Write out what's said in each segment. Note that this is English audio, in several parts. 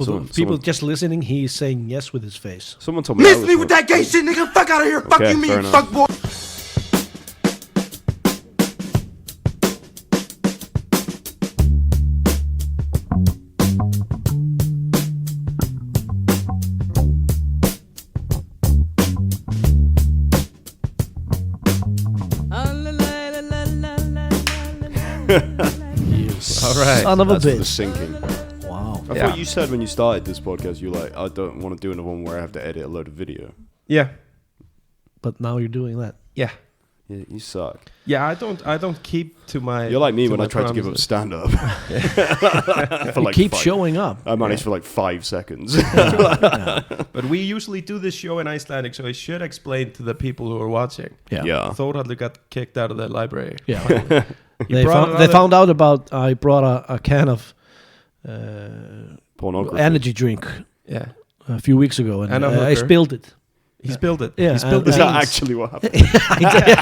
For the people just listening, he's saying yes with his face. Someone told me. Miss me with that gay shit, nigga. Fuck out of here. Fuck Okay, you, mean, fair enough. fuck boy. All right. Son of a That's for the bitch. sinking. Wow. I thought you said when you started this podcast, you were like, I don't want to do another one where I have to edit a load of video. Yeah. But now you're doing that. Yeah. Yeah, you suck. Yeah, I don't keep to my. You're like me to when my I tried to give up promises. stand up. You keep showing up. I managed for like 5 seconds. But we usually do this show in Icelandic, so I should explain to the people who are watching. Yeah. Yeah. Thorhallur got kicked out of the library. Yeah. He brought they another- found out about I brought a can of Pornography. energy drink Yeah. a few weeks ago, and And a I hooker. spilled it. He spilled it. Yeah, He spilled the Is that beans. actually what happened?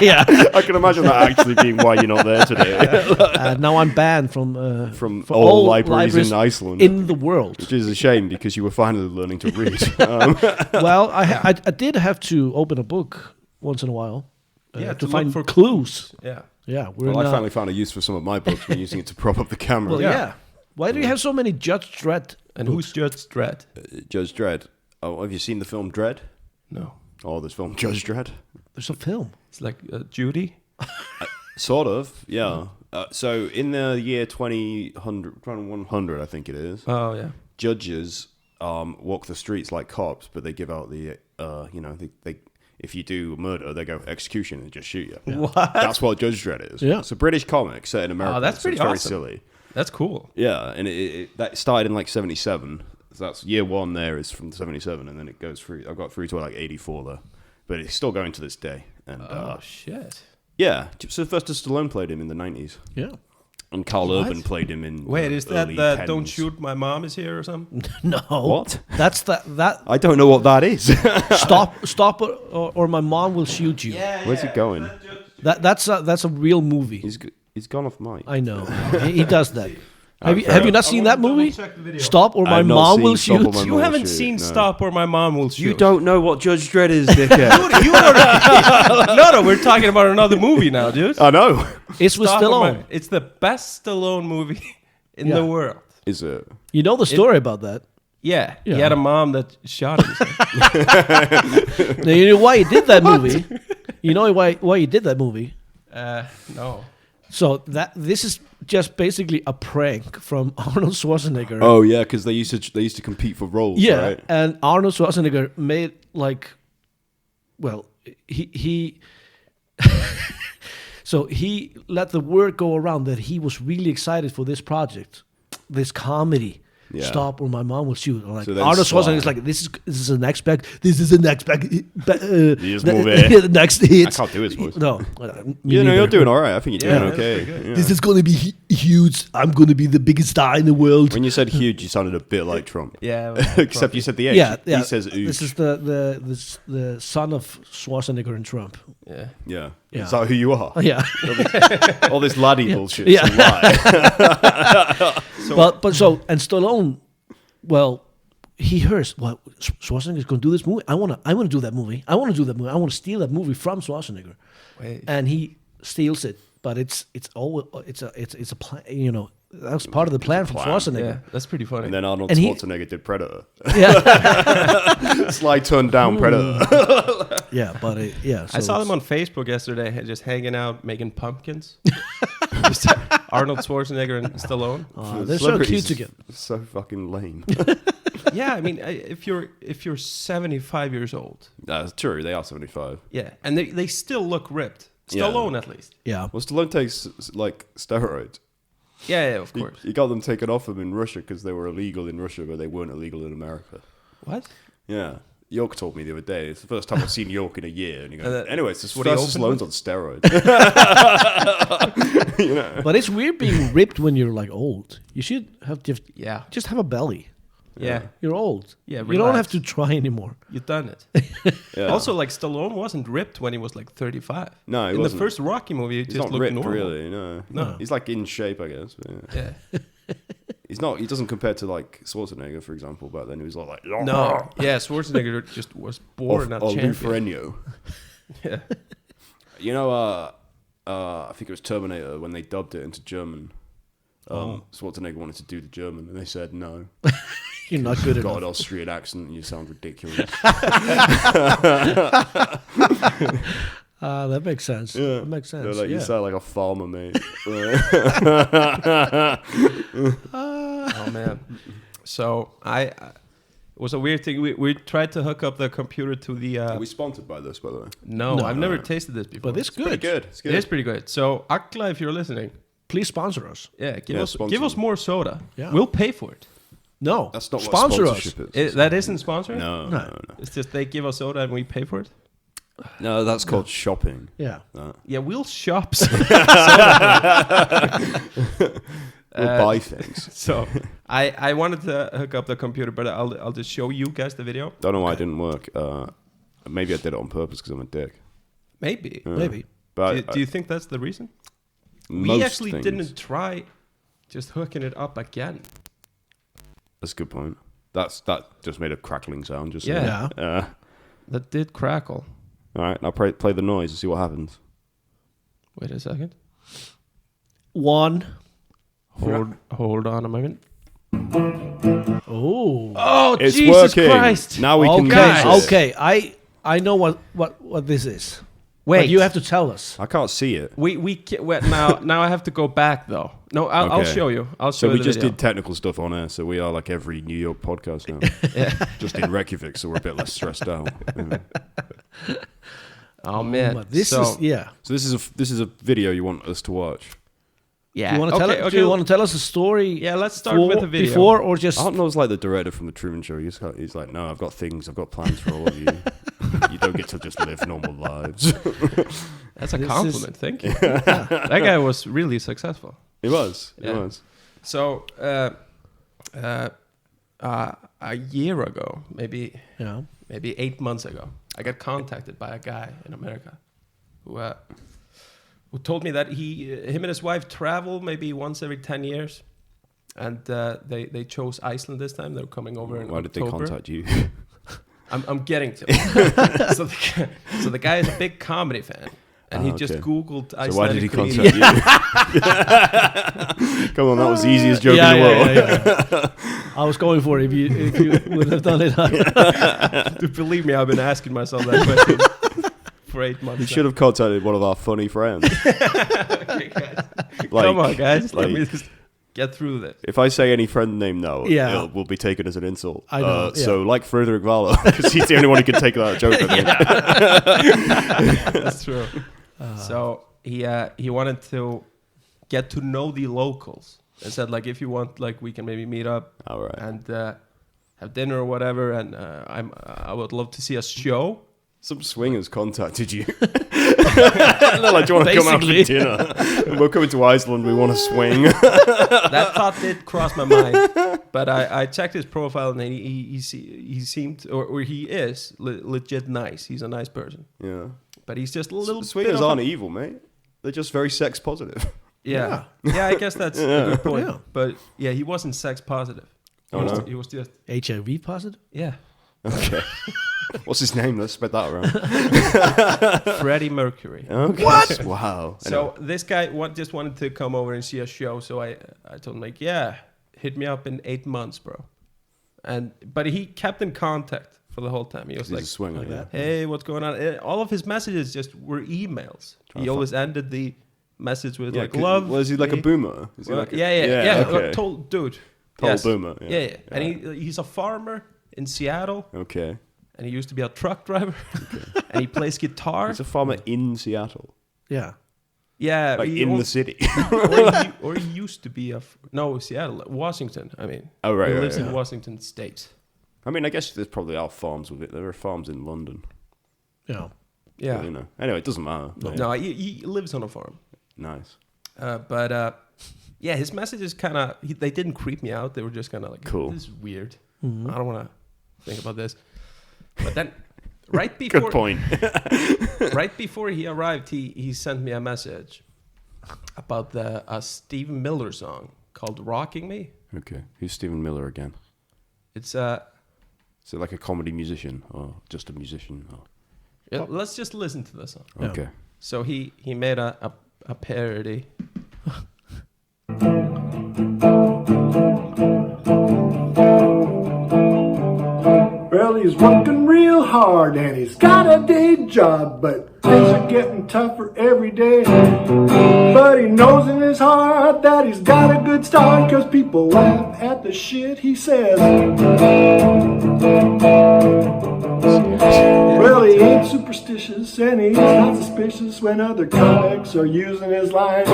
yeah. I can imagine that actually being why you're not there today. Now I'm banned from for all libraries in Iceland. in the world. Which is a shame because you were finally learning to read. Well, I did have to open a book once in a while. Yeah, to to find look for clues. Yeah. Yeah, we're Well, I now. finally found a use for some of my books when using it to prop up the camera. Well, yeah. Why do you have so many Judge Dredd? And books? who's Judge Dredd? Judge Dredd. Oh, have you seen the film Dredd? No. Oh, this film Judge Dredd. There's a film. It's like Judy. Sort of, yeah. So in the year 2100, I think it is, Oh yeah. judges walk the streets like cops, but they give out the, they if you do murder, they go execution and just shoot you. What? That's what Judge Dredd is. Yeah. It's a British comic set in America. Oh, that's so pretty it's very awesome. silly. That's cool. Yeah, and that started in like 77. So that's year one there is from 77, and then it goes through. I've got through to like 84 there. But it's still going to this day. And Oh shit. yeah, Sylvester Stallone played him in the 90s. Yeah. And Carl What? Urban played him in Wait, is that early the 10s. Don't Shoot My Mom is here or something? No. What? That's that. I don't know what that is. Stop, or my mom will shoot you. Where's he going? That's a real movie. He's gone off mic. I know. he does that. Have you fair not seen that movie? double-check the video. Stop, or my I've not mom seen will Stop or shoot. My You Mom haven't Will seen Shoot, no. Stop or My Mom Will Shoot. You don't know what Judge Dredd is, dickhead. No, we're talking about another movie now, dude. I know. It's with Stop or Stallone. My- It's the best Stallone movie in Yeah. the world. Is it? You know the story about that. Yeah, Yeah. he had a mom that shot him. Now, you know why he did that movie? You know why he did that movie? No. So this is just basically a prank from Arnold Schwarzenegger. Oh yeah, because they used to compete for roles. yeah, right? and Arnold Schwarzenegger made like, well, he so he let the word go around that he was really excited for this project, this comedy. Yeah. Stop or my mom will shoot. Or like So then Arnold Sly- Schwarzenegger is like, this is an next back. This is the next back. just move it. The next hit. I can't do his voice. No, You know, you're doing all right. I think you're doing Yeah, that's okay. pretty good. Yeah. This is gonna be huge. I'm gonna be the biggest star in the world. When you said huge, you sounded a bit like Trump. Yeah. Except you said the H. Yeah, yeah. He says ooge. This is the son of Schwarzenegger and Trump. Yeah. Yeah. Yeah. Is that who you are? Yeah, All this laddie bullshit. Yeah. It's a lie. but and Stallone, well, he hears what Schwarzenegger's going to do this movie. I want to do that movie. I want to do that movie. I want to steal that movie from Schwarzenegger, Wait. and he steals it. But it's a plan. You know, that was part of the plan from plan. Schwarzenegger. Yeah, that's pretty funny. And then Arnold And he- Schwarzenegger did Predator. Yeah, Sly turned down Predator. yeah, but yeah. I so saw it's- them on Facebook yesterday, just hanging out, making pumpkins. Just Arnold Schwarzenegger and Stallone. they're so Celebrities cute together. So fucking lame. Yeah, I mean, if you're 75 years old, That's true. They are 75. yeah, and they still look ripped. Yeah. Stallone, at least. Yeah, Well, Stallone takes like steroids. Yeah, of He- course. He got them taken off him in Russia because they were illegal in Russia, but they weren't illegal in America. What? Yeah. York told me the other day. It's the first time I've seen York in a year. And he goes, that- anyway, it's just what he Sylvester opened Stallone's on steroids. You know? but it's weird being ripped when you're like old. You should have Yeah. just have a belly. Yeah. You're old. Yeah, you don't have relax. to try anymore. You've done it. Yeah. Also, like, Stallone wasn't ripped when he was like 35. No, he in wasn't. the first Rocky movie, he He's just not looked ripped, normal. really. No. No. He's like in shape, I guess. But yeah. Yeah. He's not. He doesn't compare to like Schwarzenegger, for example. But then he was like No, yeah, Schwarzenegger just was born a or Lou champion. Ferrigno. Yeah. You know, I think it was Terminator when they dubbed it into German. Schwarzenegger wanted to do the German, and they said no. You're not good You've got enough. an Austrian accent, and you sound ridiculous. That makes sense. Yeah. That makes sense. They're like, yeah. you sound like a farmer, mate. Oh man. So it was a weird thing. We tried to hook up the computer to the. Are we sponsored by this, by the way? No, I've never tasted this before. But it's good. Pretty good. It's good. It is pretty good. So Akla, if you're listening, Please sponsor us. yeah, Yeah, give sponsor us me. more soda. Yeah. We'll pay for it. No. That's not sponsor what us. sponsorship is. That isn't sponsored. No. It's just they give us soda and we pay for it. No, that's called shopping. Yeah. Yeah, we'll shop. We'll buy things. So I wanted to hook up the computer, but I'll just show you guys the video. Don't know why it didn't work. Maybe I did it on purpose because I'm a dick. Maybe. Maybe. But Do you think that's the reason? most We actually things- didn't try just hooking it up again. That's a good point. That just made a crackling sound. Just Yeah. Yeah. That did crackle. All right. Now play the noise and see what happens. Wait a second. One. Hold on a moment. Oh. Oh, It's Jesus working. Christ! Now we can Okay. use it. Okay. I know what this is. Wait, But you have to tell us. I can't see it. wait, now I have to go back though. No, I'll Okay. show you. I'll show So you we the just video. did technical stuff on air, so we are like every New York podcast now. Just in Reykjavik, so we're a bit less stressed out. Yeah. Oh man, But this so, is yeah. So this is a video you want us to watch. yeah. You want to tell okay, it? okay. Do you want to tell us a story? Yeah, let's start with the video. Before or just Arnold's like the director from the Truman Show. He's like, no, I've got plans for all of you. You don't get to just live normal lives. That's a This compliment. Thank you. That guy was really successful. It was. It Yeah. was. So a year ago, maybe 8 months ago, I got contacted by a guy in America who told me that him and his wife travel maybe once every 10 years, and they chose Iceland this time. They're coming over in Why did they October. contact you? I'm getting to it. so the guy is a big comedy fan, and he just okay. Googled Icelandic So why did he comedian. contact you? Come on, that was the easiest joke in the world. Yeah. I was going for it if you would have done it. Dude, believe me, I've been asking myself that question for 8 months. You should have contacted one of our funny friends. Okay, guys. Like- Come on, guys. Let me like- just get through this. If I say any friend name now, Yeah. it will be taken as an insult. I know, So like Frederick Valo, because he's the only one who can take that joke. I think. That's true. So he wanted to get to know the locals and said, like, if you want, like, we can maybe meet up All right. and have dinner or whatever. And I would love to see a show. Some swingers contacted you. They're like, do you want to come out for Basically. dinner? We're coming to Iceland. We want to swing. That thought did cross my mind, but I checked his profile and he seemed or he is legit nice. He's a nice person, Yeah. but he's just a little Swingers bit of aren't evil, mate. They're just very sex positive. yeah. I guess that's a good point. Yeah. But yeah, he wasn't sex positive. Oh, no? He was just HIV positive? yeah. Okay. What's his name? Let's spread that around. Freddie Mercury. Okay. What? Wow. So this guy just wanted to come over and see a show. So I told him, like, yeah, hit me up in 8 months, bro. But he kept in contact for the whole time. He was He's like, a swinger, yeah. hey, what's going on? And all of his messages just were emails. Trying He to always ended the message with Yeah, like 'cause- love. Was he like a me. boomer? Is he Well, like a, yeah. Okay. Total dude. Total boomer, yeah. Yeah. And he's a farmer in Seattle, Okay. and he used to be a truck driver, and he plays guitar. He's a farmer in Seattle, Yeah. Yeah, like he in al- the city. or he used to be Seattle, Washington. I mean, Oh, right, he right, lives in yeah. Washington State. I mean, I guess there's probably are farms with it. There are farms in London. Yeah. Yeah, You know. Anyway, it doesn't matter. no, he lives on a farm. Nice. But yeah, his messages kind of they didn't creep me out. They were just kind of like, Cool. this is weird. Mm-hmm. I don't want to think about this. But then, right before Good point. right before he arrived, he sent me a message about a Steve Miller song called "Rocking Me." Okay. Who's Stephen Miller again? It's Is it like a comedy musician or just a musician? Or? yeah, let's just listen to this song. Yeah. Okay. So he made a parody. Well, he's working real hard and he's got a day job, but things are getting tougher every day. But he knows in his heart that he's got a good start, 'cause people laugh at the shit he says. Well, he ain't superstitious and he's not suspicious when other comics are using his lines,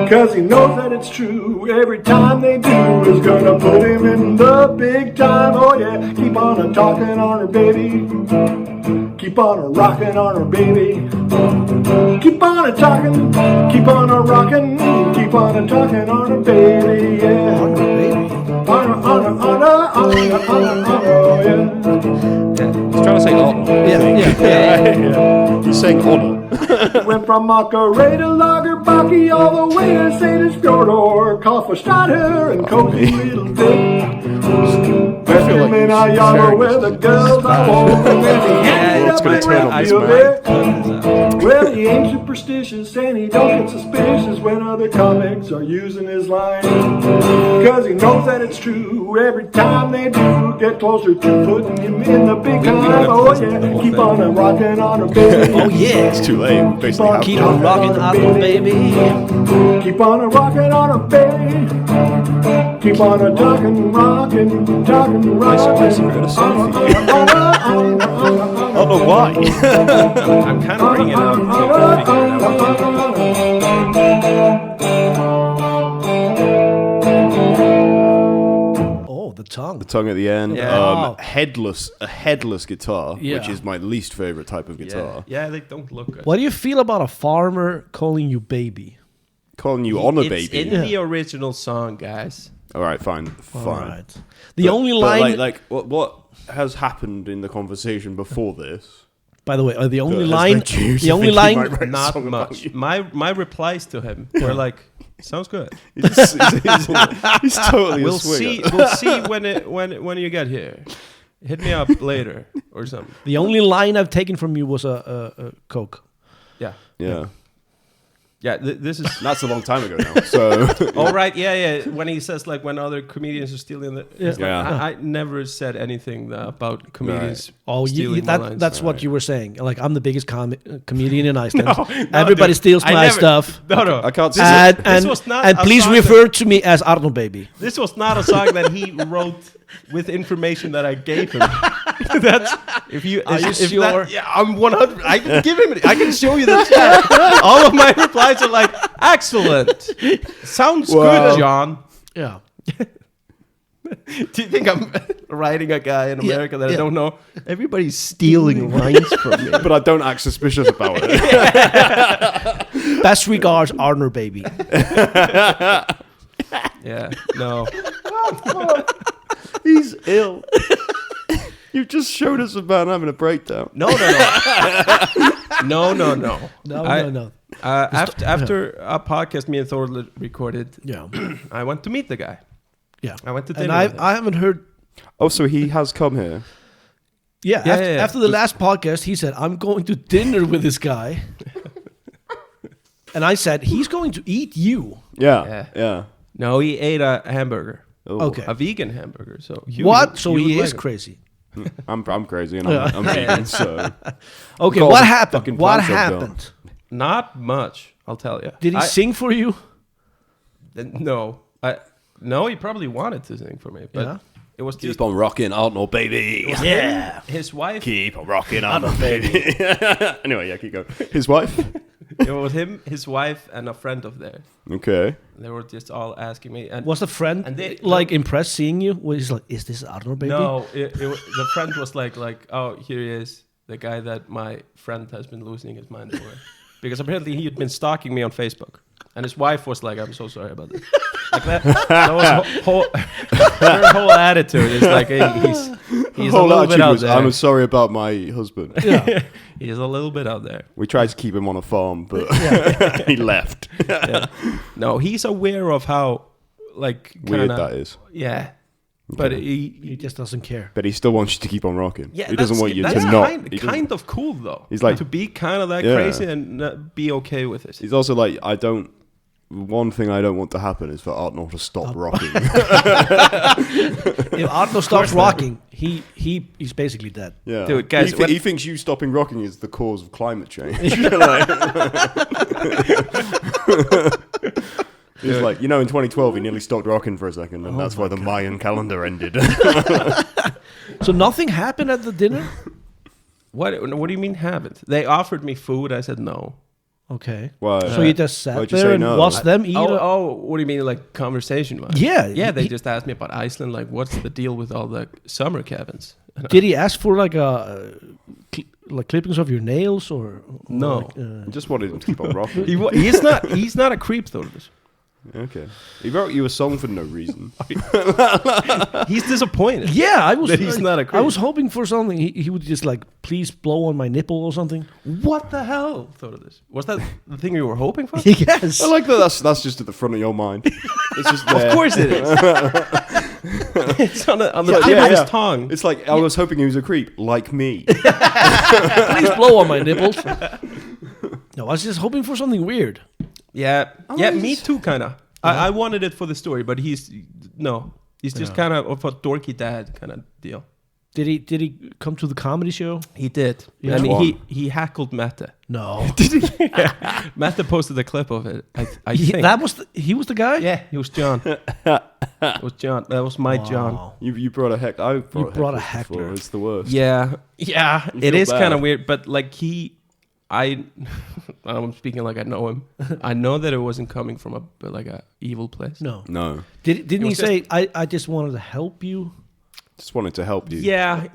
'cause he knows that it's true. Every time they do is gonna put him in the big time. Oh yeah, keep on a-talking on her, baby. Keep on a-rocking on her, baby. Keep on a-talking, keep on a-rocking, keep on a-talking on her, baby, yeah. On her, baby. On her, on her, on her, on her, on her, on her, yeah. He's trying to say honor. Yeah. He's saying honor. Went from Monterey to Lagerbaki all the way to St. Fjordor, Kaffestadter and cozy little Dick. feel like in our he's yard sharing where this. the girls are home. It's gonna turn on this man. Well, he ain't superstitious and he don't get suspicious when other comics are using his line, 'cause he knows that it's true. Every time they do get closer to putting him in the big time. Oh yeah, keep on a rocking on her, baby. Oh yeah. It's too late. We basically have Keep to. on rocking out, baby. Keep on a rocking on her, baby. Keep on a talking, rocking, talking, rocking. I don't know why. I'm kind of bringing it out to figure it out. Oh, the tongue. The tongue at the end. Yeah. Wow. A headless guitar, which Yeah. is my least favorite type of guitar. Yeah, they don't look good. What do you feel about a farmer calling you baby? Calling you honor, It's baby. in the original song, guys. All right, fine. All right. The But- only but line, like what has happened in the conversation before this? by the way, the only Has line, led you to the only think he line, might write a Not song about much. you? My replies to him were like, "Sounds good. He's totally We'll a swinger. see. We'll see when you get here. Hit me up later or something." the only line I've taken from you was a Coke. Yeah, Yeah, yeah. This is. that's a long time ago now. So Oh right, yeah. When he says like when other comedians are stealing the, it's like, Yeah. I never said anything about comedians. Oh, stealing my lines. that's what you were saying. Like, I'm the biggest comedian in Iceland. No, Everybody dude. steals I my never- stuff. No. I can't see And, it. and, was not and a please song refer to me as Arno Baby. This was not a song that he wrote with information that I gave him. That's if you. Are you if sure? That, yeah, I'm 100. I can give him. I can show you the chat. All of my replies are like, "Excellent, sounds Wow. good, John." Yeah. Do you think I'm writing a guy in America that I yeah. don't know? Everybody's stealing lines from me. But I don't act suspicious about it. Best regards, Arno Baby. Yeah, no. He's ill. You just showed us a man having a breakdown. No. No. After a podcast me and Thor recorded, Yeah. I went to meet the guy. Yeah. I went to And dinner with him. I haven't heard. Oh, so he has come here. Yeah, Yeah, after, yeah, yeah. after the last podcast, he said, I'm going to dinner with this guy. And I said, he's going to eat you. Yeah. No, he ate a hamburger, Oh. Okay. a vegan hamburger. So you What? would- So you would he is like it. crazy. I'm crazy and Yeah. I'm vegan, so Okay, Got what the happened? fucking What plant job done. happened? Not much, I'll tell you. Did he sing for you? No, no. He probably wanted to sing for me, but Yeah. it was just keep on rocking out, no baby. Yeah. his wife. Keep on rocking out, no baby. Anyway, yeah, keep going. His wife. It was him, his wife, and a friend of theirs. Okay. They were just all asking me. And Was the friend And they- like impressed seeing you? Was he like, is this Arno Baby? no, the friend was like, oh, here he is, the guy that my friend has been losing his mind over, because apparently he had been stalking me on Facebook, and his wife was like, I'm so sorry about this. Like that was her whole attitude is like, hey, he's The a whole little bit attitude out was, there. I'm sorry about my husband. Yeah. He's a little bit out there. We tried to keep him on a farm, but he left. Yeah. No, he's aware of how like Weird kinda, that is. Yeah, but He he just doesn't care. But he still wants you to keep on rocking. yeah, he doesn't want you that's to not. kind, he doesn't- kind of cool though. He's like- to be kind of that Yeah. crazy and not be okay with it. He's also like, one thing I don't want to happen is for Artnor to stop rocking. If Arno stops rocking, he's basically dead. Yeah. Dude, guys, he thinks you stopping rocking is the cause of climate change. He's like, in 2012 he nearly stopped rocking for a second, and that's why the Mayan calendar ended. So nothing happened at the dinner. What do you mean haven't? They offered me food. I said no. Okay. Why? So you just sat Why'd you there say and no? watched them eat. What do you mean, like conversation-wise? Yeah, yeah. They he- just asked me about Iceland. Like, what's the deal with all the summer cabins? And Did he ask for like like clippings of your nails or No. like, I just wanted him to keep on rocking. he's not a creep though. Okay. He wrote you a song for no reason. He's disappointed. yeah, I was. That he's not a I creep. was hoping for something. He would just like, please blow on my nipple or something. What the hell? Thought of this. Was that the thing you were hoping for? Yes. I like that. That's just at the front of your mind. It's just there. Of course it is. It's on the Yeah, tip yeah, of his yeah. tongue. It's like I was hoping he was a creep, like me. Please blow on my nipples. No, I was just hoping for something weird. Yeah, me too, kind of. I wanted it for the story, but he's just kind of a dorky dad kind of deal. Did he come to the comedy show? He did, Yeah. and Which one? he hackled Mette. No. Mette posted a clip of it. I think That was he was the guy. yeah, it was John. It was John. That was my John. Wow. You brought a heck. I brought brought a hecklers heckler. before. It's the worst. Yeah, You it feel is bad. kind of weird, but like I'm speaking like I know him. I know that it wasn't coming from a evil place. No. No, Didn't he was say I just wanted to help you? just wanted to help you. Yeah.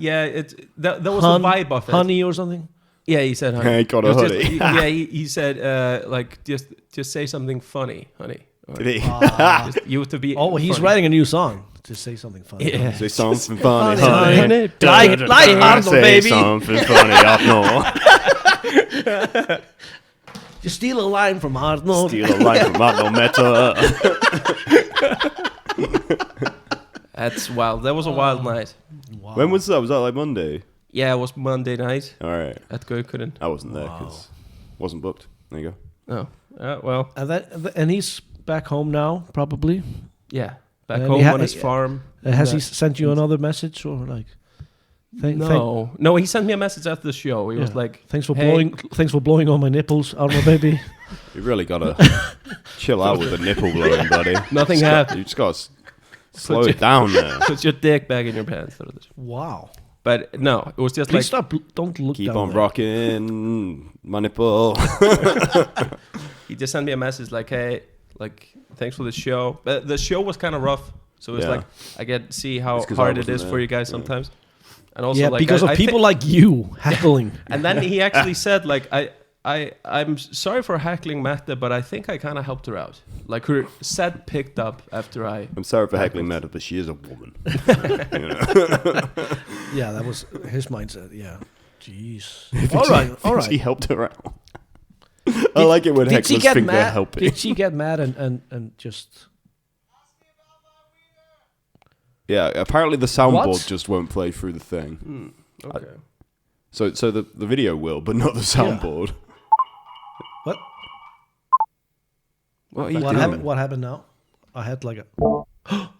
That was Hun- the vibe of it. honey or something. Yeah, he said honey. Hey, got a It was just- hoodie. he said like just say something funny, honey. Or Did he? just, you have to be. Oh, he's funny. writing a new song. Just say something funny. Yeah. Say something funny, Honey, honey. Like Arnold, Say baby. something funny, Arnold. Just steal a line from Arnold. Steal a line from Arnold Meta. That's wild. That was a wild night. Wow. When was that? Was that like Monday? Yeah, it was Monday night All right. at Gökuren. I wasn't there because wasn't booked. There you go. Oh, well, And he's back home now, probably. yeah. Back And home he on his farm. Has he Yeah. sent you another message or like? No, he sent me a message after the show. He was like, thanks for "Hey." blowing on my nipples, Arnold, baby. You really gotta chill out with the nipple blowing, buddy. Nothing happened. You just gotta slow Put it down there. Put your dick back in your pants. Wow. But no, it was just Please like stop. Don't look. Keep down on there. rocking my nipple. he just sent me a message like, "Hey, like, thanks for the show." But the show was kind of rough, so it's Yeah. like I get to see how It's 'cause hard I it wasn't is there. for you guys Yeah. sometimes. And also, Yeah, like, because I of people like you heckling. And then he actually said, like, I'm sorry for heckling Mette, but I think I kind of helped her out. Like, her set picked up after I. I'm sorry for heckling Meta, but she is a woman. Yeah, that was his mindset. Yeah. Jeez. All right. All He right. helped her out. I like it when Did she hecklers get think they're mad? helping. Did she get mad and just? Yeah, apparently the soundboard What? just won't play through the thing. Okay. So the video will, but not the soundboard. What? Well, What happened? What happened now? I had like a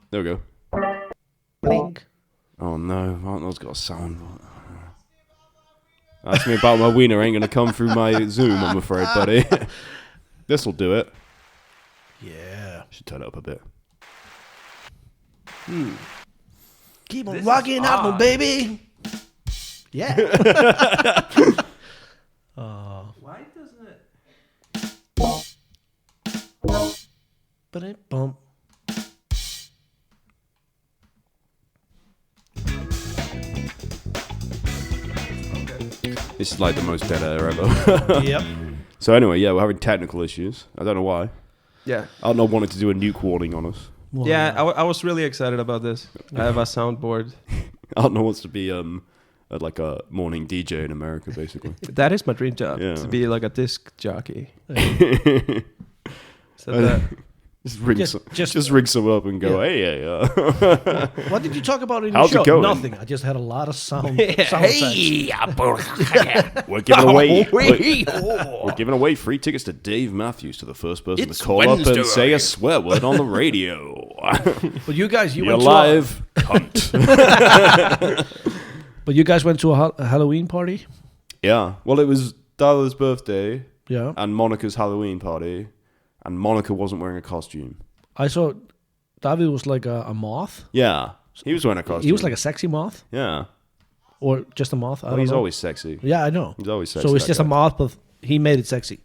There we go. blink. Oh no, Arnold's got a soundboard. Ask me about my wiener ain't gonna come through my Zoom, I'm afraid, buddy. This'll do it. Yeah. Should turn it up a bit. Keep on This rocking is out, odd. baby. Yeah. Why doesn't it? But it bump. This is like the most dead air ever. Yep. So anyway, yeah, we're having technical issues. I don't know why. Yeah. Arnold wanted to do a nuke warning on us. Well, Yeah, I was really excited about this. I have a soundboard. Arnold wants to be like a morning DJ in America, basically. That is my dream job, Yeah. to be like a disc jockey. I So that, Just ring someone up and go, hey, What did you talk about in How's the show? it going? Nothing. I just had a lot of sound effects. we're giving away we're giving away free tickets to Dave Matthews to the first person to call up and say a swear word on the radio. But you guys, You're went live, cunt. But you guys went to a Halloween party? Yeah. Well, it was Darla's birthday Yeah. and Monica's Halloween party, and Monica wasn't wearing a costume. I saw David was like a moth. Yeah. He was wearing a costume. He was like a sexy moth, Yeah. or just a moth. I Well, don't he's know. always sexy. Yeah, I know. He's always sexy. So it's that just guy. a moth, but he made it sexy.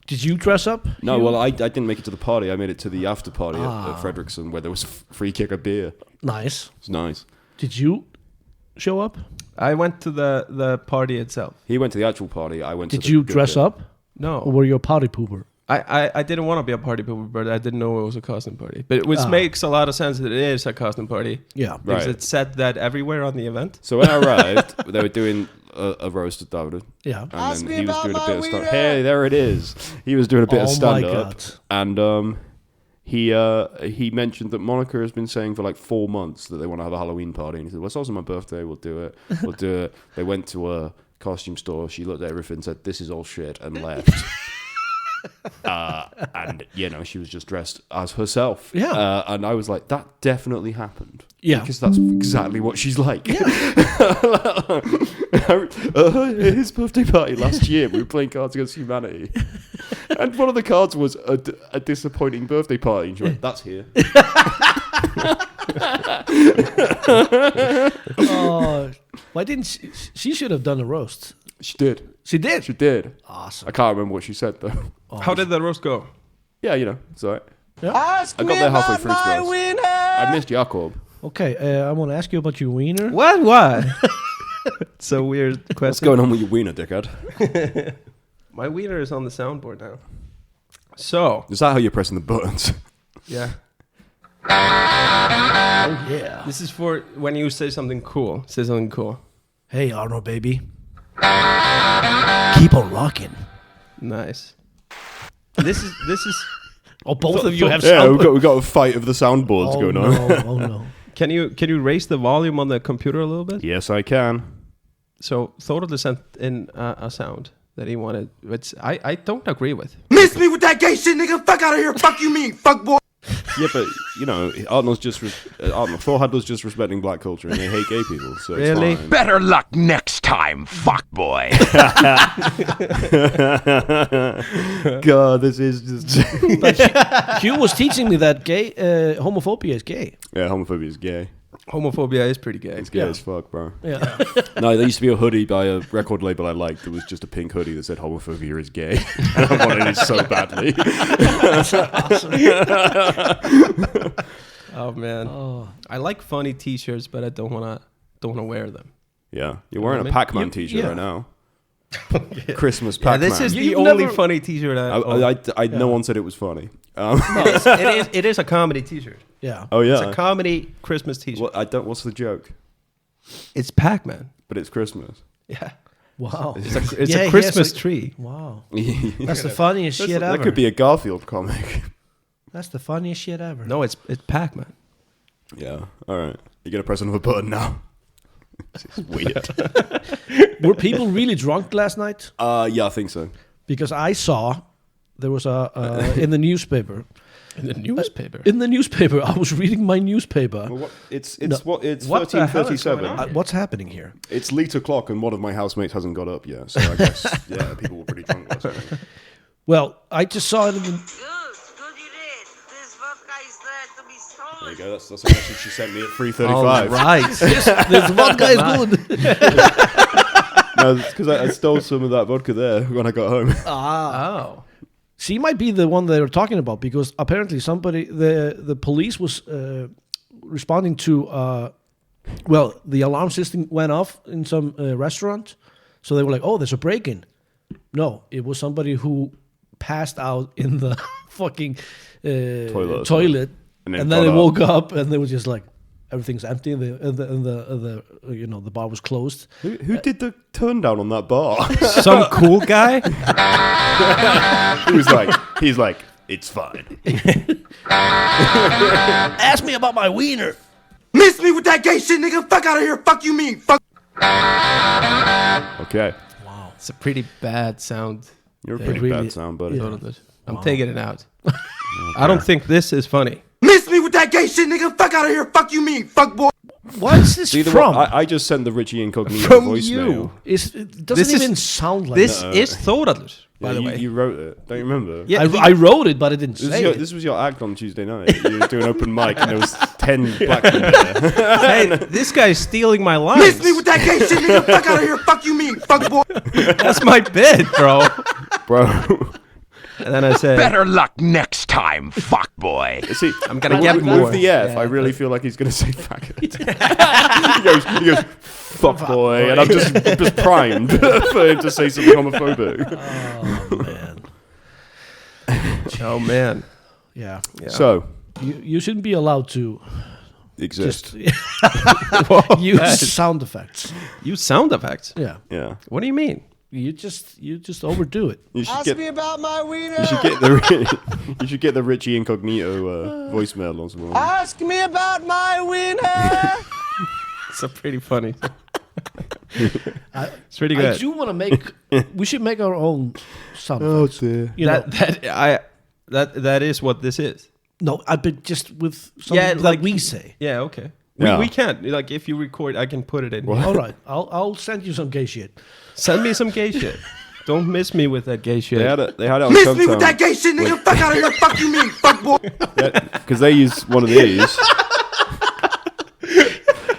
Did you dress up? No, Hugh? well, I didn't make it to the party. I made it to the after party at Fredrickson where there was free kick of beer. Nice. It's nice. Did you show up? I went to the party itself. He went to the actual party. I went to Did the you good dress bit. up, or No, were you a party pooper? I didn't want to be a party pooper, but I didn't know it was a costume party. But which makes a lot of sense that it is a costume party. Yeah. Because Right. it said that everywhere on the event. So when I arrived, they were doing a roast of David. Yeah. And then he was doing a bit of stand Hey, there it is. He was doing a bit of Oh my stand up. God. And he mentioned that Monica has been saying for like 4 months that they want to have a Halloween party. And he said, well, it's also my birthday. We'll do it. We'll do it. They went to a costume store. She looked at everything, said, this is all shit, and left. And, she was just dressed as herself. Yeah. And I was like, that definitely happened. Yeah. Because that's exactly what she's like. His birthday party last year, we were playing Cards Against Humanity. And one of the cards was a disappointing birthday party. And she went, that's here. Oh, why didn't she should have done a roast? She did. She did. She did. Awesome. I can't remember what she said, though. How did the roast go? Yeah, it's all right. Yeah. I got there halfway through, to be honest. I missed Jakob. Okay, I want to ask you about your wiener. What? What? It's a weird question. What's going on with your wiener, dickhead? My wiener is on the soundboard now. So, Is that how you're pressing the buttons? yeah. Oh yeah. This is for when you say something cool. Say something cool. Hey Arnold, baby. Keep on rocking. Nice. This is Oh, both of you have Yeah, sound. we've got a fight of the soundboards going on. No, oh no. Can you raise the volume on the computer a little bit? Yes, I can. So Thorod sent in a sound that he wanted, which I don't agree with. Miss me with that gay shit, nigga. Fuck out of here. Fuck you mean, fuck boy. Yeah, but Thorhad was just respecting black culture, and they hate gay people. So Really? it's fine. Better luck next time, fuckboy. God, this is just Hugh was teaching me that gay homophobia is gay. yeah, homophobia is gay. Homophobia is pretty gay. It's gay as fuck, bro. Yeah. No, there used to be a hoodie by a record label I liked. That was just a pink hoodie that said "homophobia is gay." And I wanted it so badly. Oh man. I like funny T-shirts, but I don't wanna wear them. Yeah, you're wearing a mean, Pac-Man T-shirt yeah. right now. Christmas Pac-Man. This is the You've only never- funny T-shirt I own. No one said it was funny. It is a comedy T-shirt. Yeah. Oh It's yeah. a comedy Christmas T-shirt. What's the joke? It's Pac-Man. But it's Christmas. Yeah. Wow. It's a Yeah, he has Christmas a- tree. Wow. That's the funniest shit That ever. could be a Garfield comic. That's the funniest shit ever. No, it's Pac-Man. Yeah. All right. You're gonna press another button now. This is weird. Were people really drunk last night? Yeah, I think so. Because I saw there was a in the newspaper. In the newspaper. In the newspaper, I was reading my newspaper. Well, it's No. it's What the hell is 13:37. going on? What's happening here? It's late o'clock, and one of my housemates hasn't got up yet. So I guess people were pretty drunk last night. Well, I just saw it in the, Good you did. This vodka is there to be stolen. There you go. That's a message she sent me at 3:35. All right. this vodka is good. No, because I stole some of that vodka there when I got home. Oh. She might be the one they were talking about because apparently the police was responding to the alarm system went off in some restaurant, so they were like, oh, there's a break-in. No, it was somebody who passed out in the fucking toilet, And and then then they got woke up and they were just like, everything's empty, and the bar was closed. Who did the turn down on that bar? Some cool guy? He's like, It's fine. Ask me about my wiener. Miss me with that gay shit, nigga. Fuck out of here. Fuck you mean. Fuck. Okay. It's a pretty bad sound. You're a pretty really- bad sound, buddy. I'm taking it out. I don't think this is funny. Miss me with that gay shit, nigga. Fuck out of here. Fuck you mean. Fuck boy. What is this See, from? I just sent the Richie Incognito From voicemail. you. It doesn't This is- even sound like This that. is Thorallur, by the you, way. you wrote it. Don't you remember? Yeah, I wrote it, but I didn't say it. This was your act on Tuesday night. You were doing open mic, and there was 10 black people there. hey, this guy's stealing my lines. Miss me with that gay shit, nigga. Fuck out of here. Fuck you mean. Fuck boy. That's my bit, bro. Bro. And then I said, Better luck next time, fuckboy. See, I'm gonna get with more. the F, Yeah, I really feel like he's going to say faggot. he goes, fuck boy, and I'm just primed for him to say something homophobic. Oh man. oh man. Yeah. So, You shouldn't be allowed to exist. just use sound effects. Use sound effects. Yeah. Yeah. What do you mean? You just overdo it. You should get, about my wiener. you should get the Richie Incognito voicemail or something. Ask me about my wiener. It's a pretty funny. It's pretty I good. do want to make. We should make our own sound effects. dear. You know, That is what this is. no, I but just with something Yeah, that like- we say. Yeah, okay. Yeah. We can't. Like, if you record, I can put it in. All right, I'll send you some gay shit. Send me some gay shit. Don't miss me with that gay shit. They had it on Miss me with that Cumtown gay shit, nigga. Fuck out of here. Fuck you mean. Fuck boy. because they use one of these.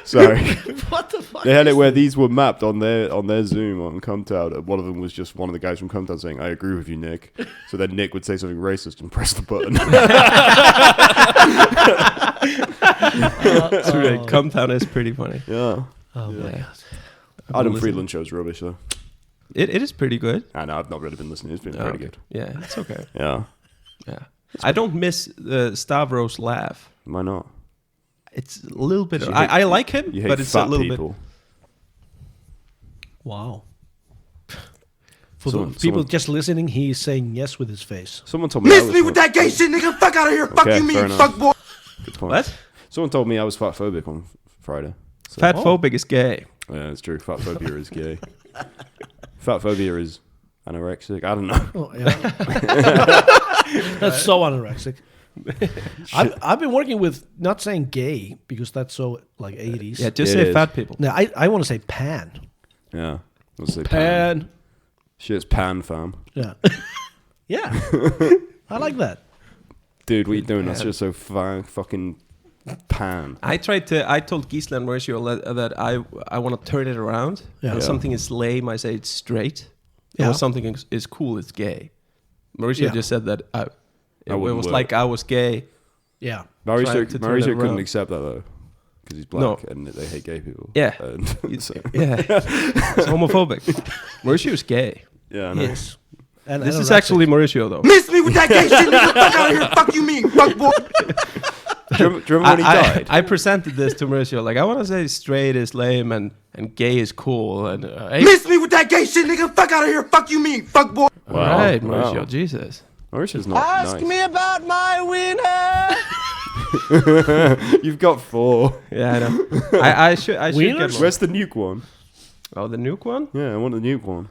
Sorry. What the fuck? They had it where these were mapped on their Zoom on Cumtown, and one of them was just one of the guys from Cumtown saying, "I agree with you, Nick." So then Nick would say something racist and press the button. It's really, Cumtown is pretty funny. Yeah. Oh my god. Adam Friedland show's rubbish though. It is pretty good. I know I've not really been listening. It's been Oh, pretty okay. good. Yeah, it's okay. Yeah. Yeah. I don't miss Stavros' laugh. Why not? It's a little bit. You I like him, You hate but it's fat a little people. Wow. For Someone- the people someone- just listening, he is saying yes with his face. Someone told me. I Miss was me with that gay shit, nigga. Fuck out of here. Fuck Okay, you mean. fair enough. Fuck boy. Good point. What? Someone told me I was fatphobic on Friday. So, Fatphobic is gay. yeah, it's true. Fatphobia is gay. Fatphobia is anorexic. I don't know. Oh yeah. That's so anorexic. I've been working with not saying gay because that's so like 80s. Yeah, just It say is. fat people. No, I want to say pan. Yeah. Let's say Pan. Shit's pan, fam. Yeah. Yeah. I like that. Dude, what you doing? That's just so fucking pan. I told Gisela and Mauricio that I want to turn it around. Yeah. When Yeah. something is lame, I say it's straight. Yeah. And when something is cool, it's gay. Mauricio Yeah. just said that it wouldn't was work. like I was gay. Yeah. Trying Mauricio to turn it couldn't around. accept that though, because he's black No. and they hate gay people. Yeah. And so, Yeah, it's homophobic. Mauricio is gay. yeah. I know. Yes. And This is anorexic. actually Mauricio though. Miss me with that gay shit, nigga. Fuck out of here. Fuck you mean. Fuck boy. Do you remember when he died? I presented this to Mauricio. Like, I want to say straight is lame and gay is cool. And hey, Miss me with that gay shit, nigga. Fuck out of here. Fuck you mean. Fuck boy. all right, Wow. Mauricio, Jesus. Mauricio's not nice. about my wiener. You've got 4. Yeah, I know. I should get Wieners? more. Where's the nuke one? Oh, the nuke one? Yeah, I want the nuke one.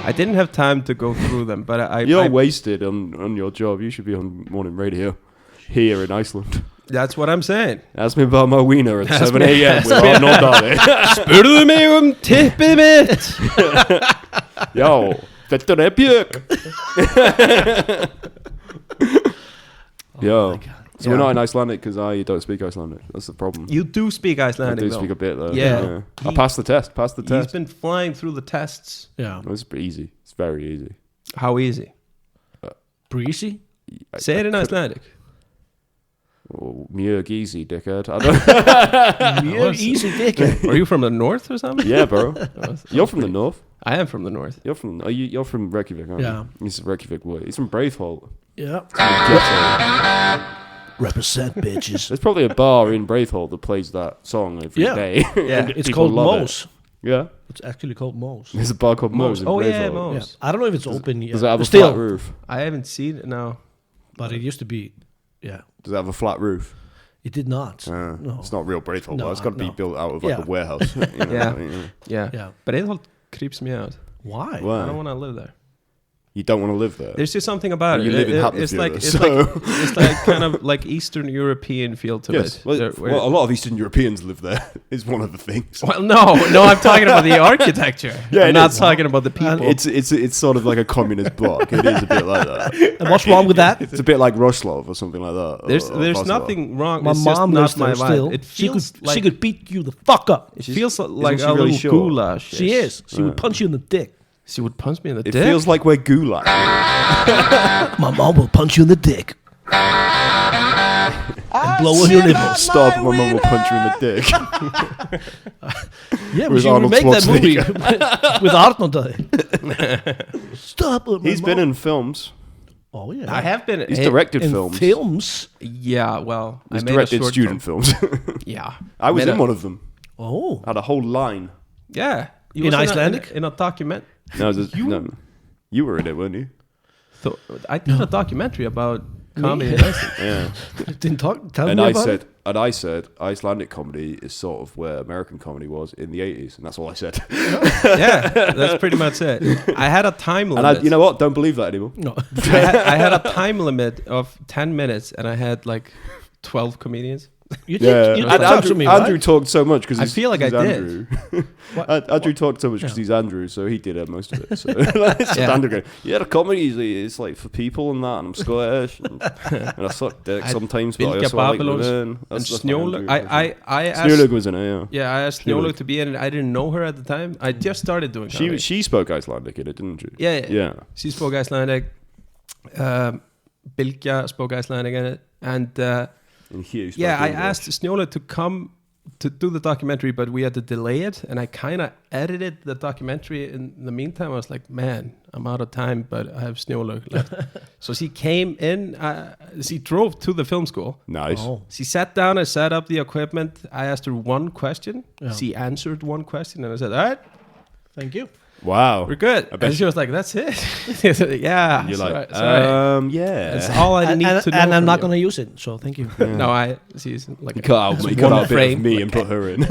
I didn't have time to go through them, but You're I wasted on your job. You should be on morning radio here in Iceland. that's what I'm saying. Ask me about my wiener at 7 a.m. with Arnold Dahle. Spurðu mig tippið mitt. Yo, þetta er björk. Yo. So we're not in Icelandic because I don't speak Icelandic. That's the problem. You do speak I Icelandic, do though. speak a bit though. Yeah. I passed the test. Passed the He's test. been flying through the tests. Yeah. It's easy. It's very easy. How easy? Breezy. Say it in Icelandic. Oh, mjög easy, dickhead. I don't. Yeah, easy dick. Are you from the north or something? Yeah, bro. You're from the north. I am from the north. You're from Reykjavik, aren't Yeah. you? He's a Reykjavik boy. He's from Braithholt. Yeah. Ghetto. Represent bitches. There's probably a bar in Braithholt that plays that song every Yeah. day. Yeah. And It's people called love it. Moe's. Yeah. It's actually called Moe's. There's a bar called Moe's in Oh yeah, Brayford. Yeah. Moe's. I don't know if it's open yet. Does it have a Still, flat roof? I haven't seen it now. but it used to be. Yeah, Does it have a flat roof? it did not. No. It's not real Brayford. No, Well, it's got to be no. built out of like Yeah. a warehouse. You know, Yeah. yeah. Yeah. But it all creeps me out. Why? Why? I don't want to live there. You don't want to live there. There's just something about You it. live in It's like Hatfield, it's like kind of like Eastern European feel to Yes. it. Well, There- where- well, a lot of Eastern Europeans live there. Is one of the things. well, no, I'm talking about the architecture. Yeah, I'm it not is. talking about the people. It's sort of like a communist bloc. It is a bit like that. And what's wrong with that? It's a bit like Roslov or something like that. there's or there's Vaslov. nothing wrong. My it's just mom not lives my there vibe. still. It She feels could, like she could beat you the fuck up. it feels like she a really little short? goulash. She is. She would punch you in the dick. She would punch me in the It dick. feels like we're gulag. My mom will punch you in the dick. And blow on your nipples. Stop! My mum will punch you in the dick. Yeah, Whereas we should Arnold remake that movie Schwarzenegger. with Arnold. Stop it. He's been in films. Oh yeah. I have been. He's directed in films. films. Yeah, well, He's I made directed a short student film. films. Yeah, I was Made in a- one of them. Oh. I had a whole line. Yeah, you In was Icelandic? in a document. No, no, you were in it, weren't you? So I did a documentary about comedy in Iceland. Yeah. Didn't tell And me I about said, it. Icelandic comedy is sort of where American comedy was in the 80s, and that's all I said. Yeah, that's pretty much it. I had a time And limit. you know what? Don't believe that anymore. No. I had a time limit of 10 minutes, and I had like 12 comedians. You did. Yeah, You did and talk to me, Andrew right? talked so much because I feel like I did. Andrew. Andrew talked so much because he's Andrew, so he did most of it. So it's just Yeah. Andrew going, "Yeah, the comedy is like for people and that, and I'm Scottish, and I suck dick sometimes, but I Vilka also like Babylons women." and That's my Snjolug. Andrew. I Snjolug asked. was in it. Yeah, Yeah, I asked Snjolug. Snjolug to be in it. I didn't know her at the time. I just started doing comedy. she spoke Icelandic in it, didn't she? Yeah. Yeah. She spoke Icelandic. Bilge spoke Icelandic in it, and And Hugh spoke yeah, I English. asked Snjolug to come to do the documentary, but we had to delay it, and I kind of edited the documentary in the meantime. I was like, man, I'm out of time, but I have Snjolug left. So she came in, she drove to the film school. Nice. Oh. She sat down, I set up the equipment, I asked her one question, she answered one question, and I said, all right, Thank you. Wow. we're good. bet And she was like, that's it. Yeah, You're sorry, like, sorry. yeah. That's all I need to know. And I'm from not you. going to use it, so thank you. No, she's like You cut out, it's you cut one out a bit frame. of me and put her in.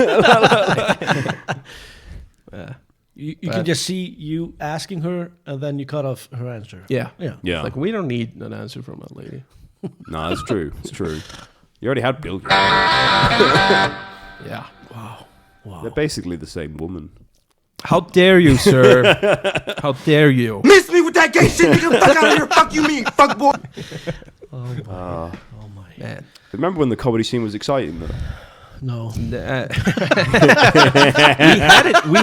Yeah. You can just see you asking her, and then you cut off her answer. Yeah. Yeah. Yeah. Like, we don't need an answer from a lady. No, that's true. It's true. You already had Bill. Yeah. They're basically the same woman. How dare you, sir? How dare you? Miss me with that gay shit, nigga. Fuck out of here. Fuck you, mean fuck boy. Man. Remember when the comedy scene was exciting, though? No. We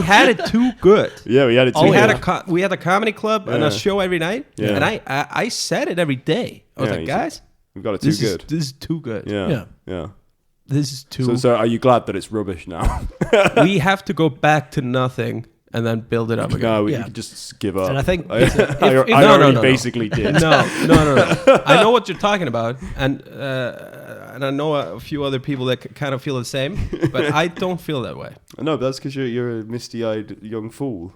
had it too good. Yeah, we had it too. We had a comedy club and Yeah. a show every night, Yeah. and I said it every day. I was Yeah, like, you said, guys, We've got it too good. This is too good. Yeah. Yeah. Yeah. This is too. So are you glad that it's rubbish now? We have to go back to nothing and then build it up again. No, we Yeah. could just give up. And I think I if- already no. basically did. No. I know what you're talking about, and I know a few other people that kind of feel the same, but I don't feel that way. No, but that's because you're a misty-eyed young fool.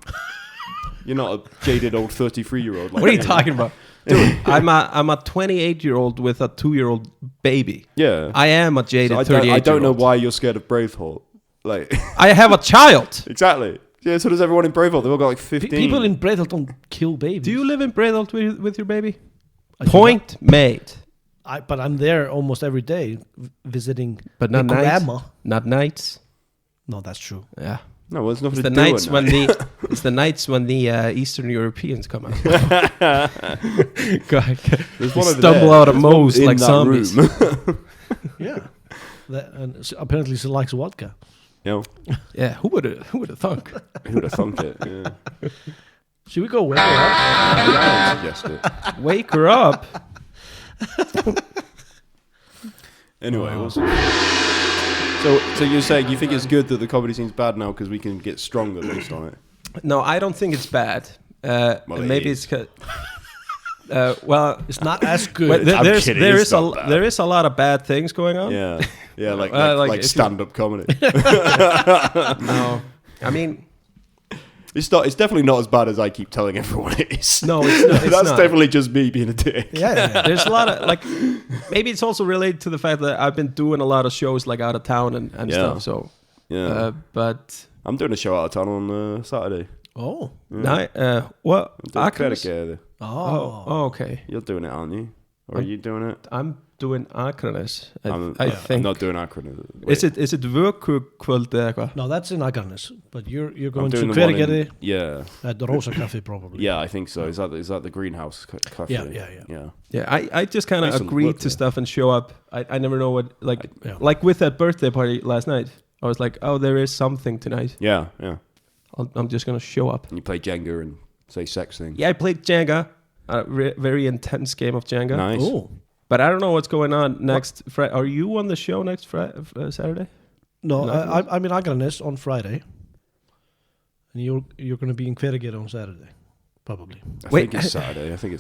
You're not a jaded old 33-year-old. Like What are you me. talking about, dude? I'm a 28-year-old with a 2-year-old baby. Yeah. I am a jaded So 38-year-old. I don't know why you're scared of Braveheart. Like, I have a child. exactly. Yeah, so does everyone in Braveheart. They've all got like 15. People in Bredal don't kill babies. Do you live in Bredalt with your baby? Point made. But I'm there almost every day visiting But not my nights. grandma. Not nights. No, that's true. Yeah. No, well, there's nothing It's to the do nights at when night. it's the nights when the Eastern Europeans come out. God, There's one over stumble there. out of There's one moles in like that zombies. room. Yeah. Apparently she likes vodka. You know, Yeah, who would have thunk? who would have thunk it? Yeah. Should we go wake her up? I suggest it. Wake her up. Anyway, so you're saying you think it's good that the comedy scene's bad now because we can get stronger based on it? No, I don't think it's bad. Well, it Maybe is. it's well. It's not as good. Well, I'm kidding, there it's is not bad. there is a lot of bad things going on. Yeah, yeah, like like if you- stand-up comedy. No, I mean, It's definitely not as bad as I keep telling everyone it is. No, it's not. It's That's not. definitely just me being a dick. Yeah. There's a lot of like, maybe it's also related to the fact that I've been doing a lot of shows like out of town and Yeah. stuff. So, Yeah. but I'm doing a show out of town on Saturday. Oh. what? I'm doing Akranes? Kverkede. Oh, okay. You're doing it, aren't you? Or are you doing it? I'm doing Akranes. I I'm think. not doing Akron. Is it vökukvöld eða eitthvað? No, that's in Akranes, but you're I'm going to doing the one in- Kverkede Yeah. at the Rosa Cafe probably. Yeah, I think so. Is that the greenhouse cafe? Yeah. Yeah, I just kind of Excellent agreed work to there. stuff and show up. I never know what Yeah. like with that birthday party last night. I was like, oh, there is something tonight. Yeah. I'm just gonna show up. And you play Jenga and say sex things. Yeah, I played Jenga, a very intense game of Jenga. Nice. Oh. But I don't know what's going on next Friday. Are you on the show next Saturday? No, No, I'm in Akranes on Friday. And you're going to be in Kverkede on Saturday, probably. I Wait. think it's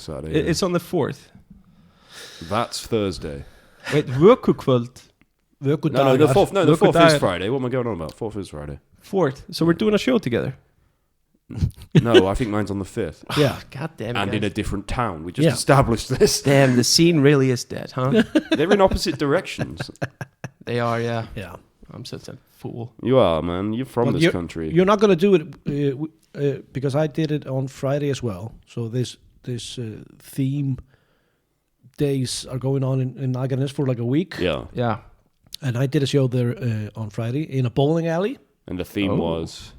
Saturday. Yeah. It's on the 4th. That's Thursday. Wait, vökukvöld. No, the fourth. No, the fourth is Vökudagar. Friday. What am I going on about? Fourth is Friday. 4th. So we're doing a show together. No, I think mine's on the 5th. Yeah. God damn it. And in a guys. different town. We just Yeah. established this. Damn, the scene really is dead, huh? They're in opposite directions. They are, yeah. Yeah. I'm such a fool. You are, man. You're from Well, this country. You're not going to do it because I did it on Friday as well. So this theme days are going on in Akranes for like a week. Yeah. Yeah. And I did a show there on Friday in a bowling alley. And the theme was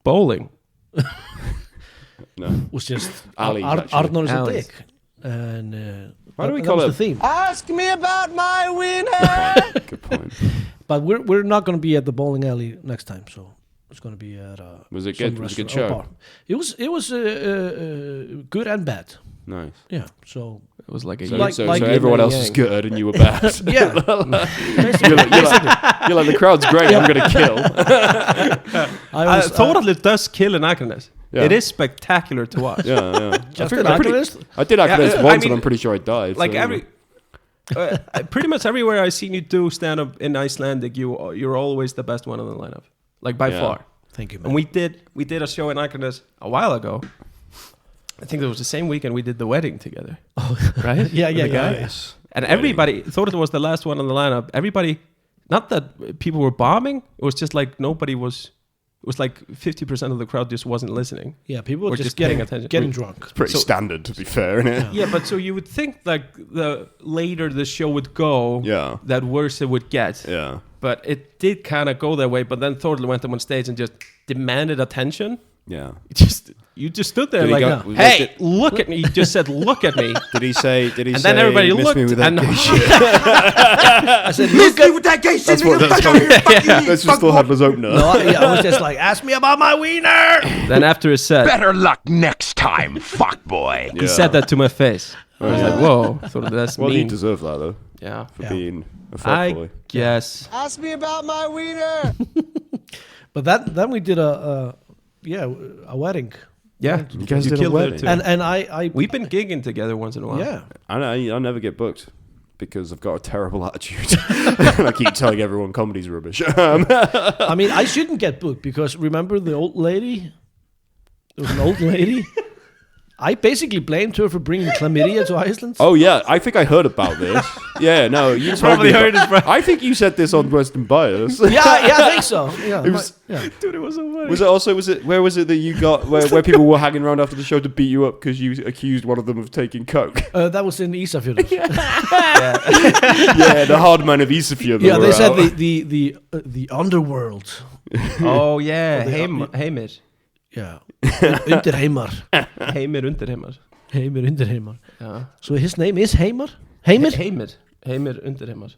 Bowling. no. It was just Alleys, actually. Arnold is a Alleys. dick. And Why do we that call was it- the theme? Ask me about my winner. Good point. But we're not going to be at the bowling alley next time, so it's going to be at Was it some good? Was it a good restaurant or show? bar. It was good and bad. Nice. Yeah. So It was like a So, yin- so, like so yin everyone and else is yang. good and you were bad. yeah, you're like the crowd's great. I'm gonna kill. I was Thoraldur does kill in Akranes. Yeah. It is spectacular to watch. Yeah. just I in figured- Akranes. I did Akranes Yeah, I once, mean, and I'm pretty sure I died. Like so, every, pretty much everywhere I seen you do stand up in Icelandic, you're always the best one in the lineup, like by Yeah. far. Thank you, man. And we did a show in Akranes a while ago. I think it was the same weekend we did the wedding together. Right? yeah, With the guy. Yes. And everybody thought it was the last one on the lineup. Everybody, not that people were bombing. It was just like nobody was. It was like 50% of the crowd just wasn't listening. yeah, people Or were just just getting paying attention. getting drunk. Pretty So- standard, to be fair, isn't it? Yeah, but so you would think like the later the show would go, Yeah. that worse it would get. Yeah. But it did kind of go that way. But then Thorl went up on stage and just demanded attention. Yeah. You just stood there Did he like, go- was hey, it- look at me. He just said, look at me. Did he say? And then everybody "Miss looked me with that and- gay shit"? I said, Miss me with that gay shit, That's what- nigga. that's Fuck out of here. Fuck you, mean, Let's fuck just still boy. have his opener. no, I was just like, ask me about my wiener. Then after his set, Better luck next time, fuckboy. he said that to my face. I was like, whoa. So that's Well, he mean. deserved that though Yeah. for Yeah. being a I fuckboy. guess. Ask me about my wiener. But then we did a wedding, Yeah. You guys did a killed it wedding. too. and I We've been gigging together once in a while. yeah. I never get booked because I've got a terrible attitude. And I keep telling everyone comedy's rubbish. I mean, I shouldn't get booked because remember the old lady? There was an old lady. I basically blamed her for bringing chlamydia to Iceland. Oh yeah, I think I heard about this. Yeah, no, you probably heard it, bro. I think you said this on Western Bias. yeah, I think so. Yeah, It was- yeah. Dude, it was so funny. Was it where was it that you got where people were hanging around after the show to beat you up because you accused one of them of taking coke? That was in Isafjörður. Yeah, the hard man of Isafjord. Yeah, they said the underworld. Oh, yeah. Heimir. Yeah, Undirheimar. Heimir Undirheimar. Heimir Undirheimar. Yeah. So his name is Heimar. Heimir. Heimir Undirheimar.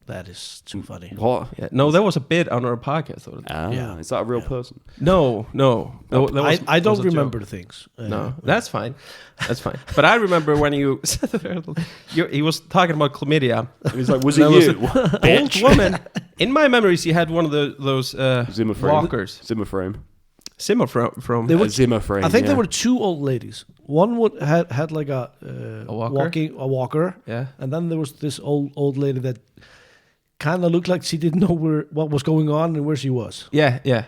That is too funny. What? Yeah. No, that was a bit on our podcast. Ah, Yeah. is that a real person? No. That was- I that don't was a joke. remember things. No, that's fine. That's fine. But I remember when he was talking about chlamydia. He's like, was And it there you? an old woman. In my memories, he had one of those Zimmer frame. walkers. Zimmer frame. Simmer from They were- Zimmer frame. I think yeah. there were two old ladies. One had like a walker? walker, Yeah. and then there was this old lady that kind of looked like she didn't know what was going on and where she was. Yeah. Yeah,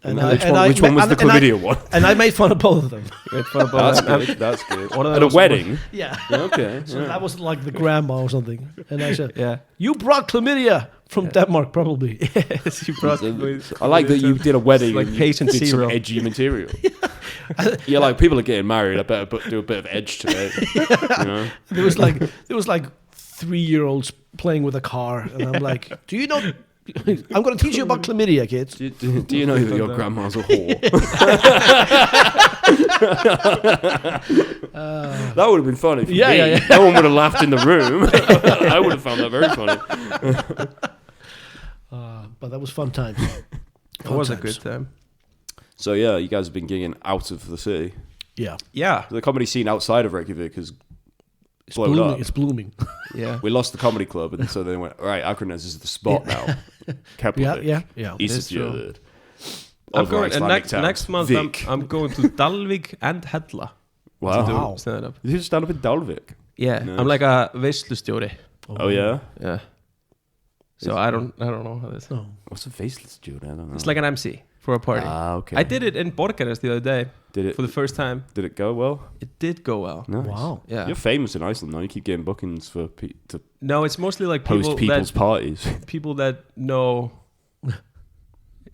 Which one was the chlamydia one? And I made fun of both of them. That's good. That's good. One of At a those wedding. Yeah. Okay. So that was like the grandma or something. And I said, Yeah. you brought chlamydia from Denmark, probably. You brought I like that you did a wedding like and patient you did some zero. edgy material. You're like, people are getting married. I better do a bit of edge to it. You know? There was like 3-year-olds playing with a car. And I'm like, do you know... I'm going to teach you about chlamydia, kids. Do you know that your grandma's a whore? That would have been funny for me. Yeah. No one would have laughed in the room. I would have found that very funny. But that was fun times. It was a good time. So yeah, you guys have been gigging out of the city. Yeah. Yeah. The comedy scene outside of Reykjavik has It's blown blooming. up. It's blooming. Yeah. We lost the comedy club, and so they went, all right, Akranes is the spot now. Keflavik, Yeah. Ísafjörður. I'm going, and Icelandic towns. next month Vik. I'm going to Dalvik and Hella to Wow. do stand up. Did you stand up in Dalvik? Yeah, Nice. I'm like a veislustjóri. Oh yeah? Yeah. So I don't know how this. No. What's a faceless dude? I don't know. It's like an MC for a party. Ah, okay. I did it in Borgarnes the other day Did it? for the first time. Did it go well? It did go well. Nice. Wow. Yeah. You're famous in Iceland now. You keep getting bookings for to No, it's mostly like host people's that parties. people that know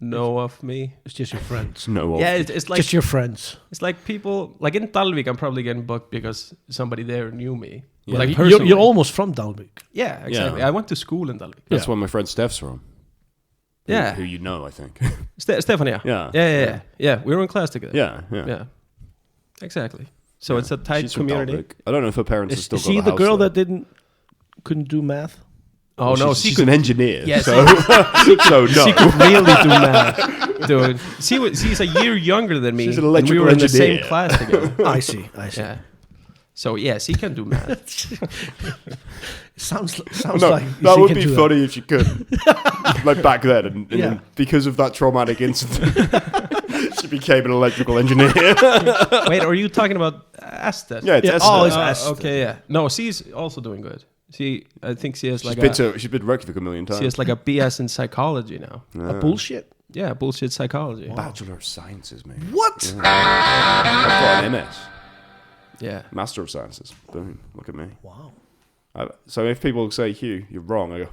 of me. It's just your friends. No. Yeah, it's like Just your friends. it's like people like in Dalvik. I'm probably getting booked because somebody there knew me. Yeah. Like You're personally. almost from Dalvik. Yeah, exactly. Yeah. I went to school in Dalvik. That's Yeah. where my friend Steph's from. Yeah. Who you know, I think. Stefania. Yeah. Yeah. We were in class together. yeah. Yeah. Exactly. So Yeah. it's a tight She's from community. Dalvik. I don't know if her parents have Is still she got the house girl there. that couldn't do math? Oh no, she's an engineer. Yeah, so, so no. she could really do math, dude. She's a year younger than me. She's an and we electrical were in the engineer. same class together. I see. Yeah. So yes, he can do math. Sounds No, like that she would can be do funny if she could. Like back then, and Yeah. then because of that traumatic incident, she became an electrical engineer. Wait, are you talking about Esther? Yeah, it's Yeah, Esther. oh, it's Esther. Okay, yeah. No, she's also doing good. I think she has She's like been to Reykjavik a million times. she has like a BS in psychology now. A bullshit. Yeah, bullshit psychology. Bachelor of Sciences, mate. What? I've got an MS, Yeah. Master of Sciences. Boom, look at me. Wow. So if people say, Hugh, you're wrong, I go,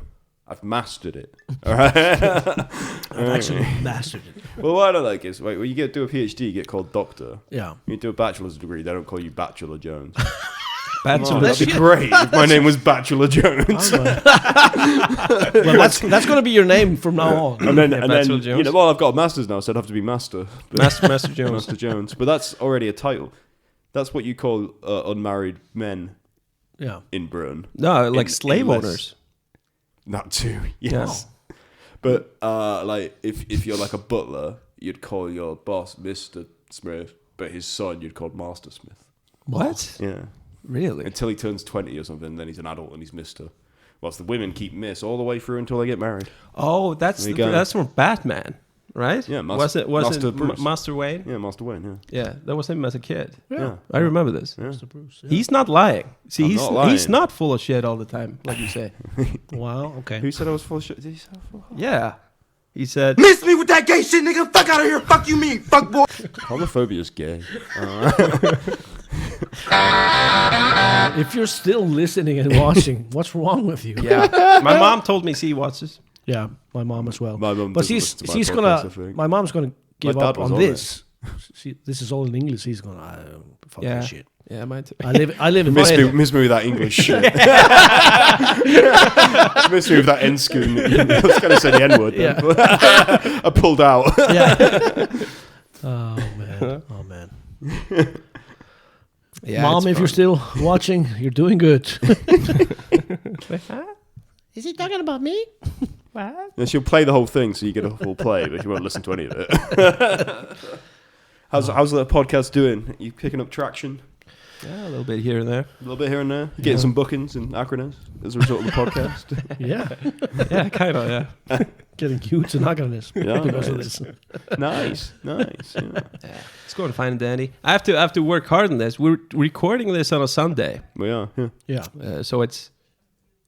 I've mastered it. All right. I've actually mastered it. Well, what I like is, when you do a PhD, you get called doctor. Yeah. When you do a bachelor's degree, they don't call you Bachelor Jones. Bachelor. That'd be great if my name was Bachelor Jones. Well, that's going to be your name from now on. And then, Bachelor Jones. you know, well, I've got a master's now, so I'd have to be Master. But Master Jones. Master Jones. But that's already a title. That's what you call unmarried men Yeah. in Britain. No, like In- slave unless- owners. That too, yes. But like, if you're like a butler, you'd call your boss Mr. Smith, but his son you'd call Master Smith. What? Yeah. Really? Until he turns 20 or something, then he's an adult and he's Mr. Whilst the women keep Miss all the way through until they get married. Oh, that's There you go. that's from Batman, right? Yeah, was it Master Bruce. Master Wayne? Yeah, Master Wayne, Yeah, that was him as a kid. yeah. I remember this. Yeah. Mr. Bruce. Yeah. He's not lying. See, I'm he's not lying. he's not full of shit all the time, like you say. Wow. Okay. Who said I was full of shit? Did he say I was full of Yeah, he said. Miss me with that gay shit, nigga. Fuck out of here. Fuck you mean, fuck boy. Homophobia is gay. If you're still listening and watching, what's wrong with you? Yeah, my mom told me she watches. Yeah, my mom as well. My mum but doesn't she's listen to my gonna. podcast, I think. My mom's gonna give My dad up was on on this. This is all in English. He's gonna fuck Yeah, that shit. yeah, mine too. I live in Miss me, Sweden. miss me with that English shit. Miss me with that N school. I was going to say the N word. Yeah. I pulled out. Yeah. Oh man. Yeah, Mom, it's if you're fun. still watching, you're doing good. Is he talking about me? And she'll play the whole thing, so you get a full play, but you won't listen to any of it. How's the podcast doing? You picking up traction? Yeah, a little bit here and there. A little bit here and there. Getting some bookings in Akranes as a result of the podcast. Yeah. Yeah, kind of. Yeah. Getting huge and ugliness Yeah, because of this. nice. Yeah. It's going fine and dandy. I have to work hard on this. We're recording this on a Sunday, We are. Yeah. Yeah. so it's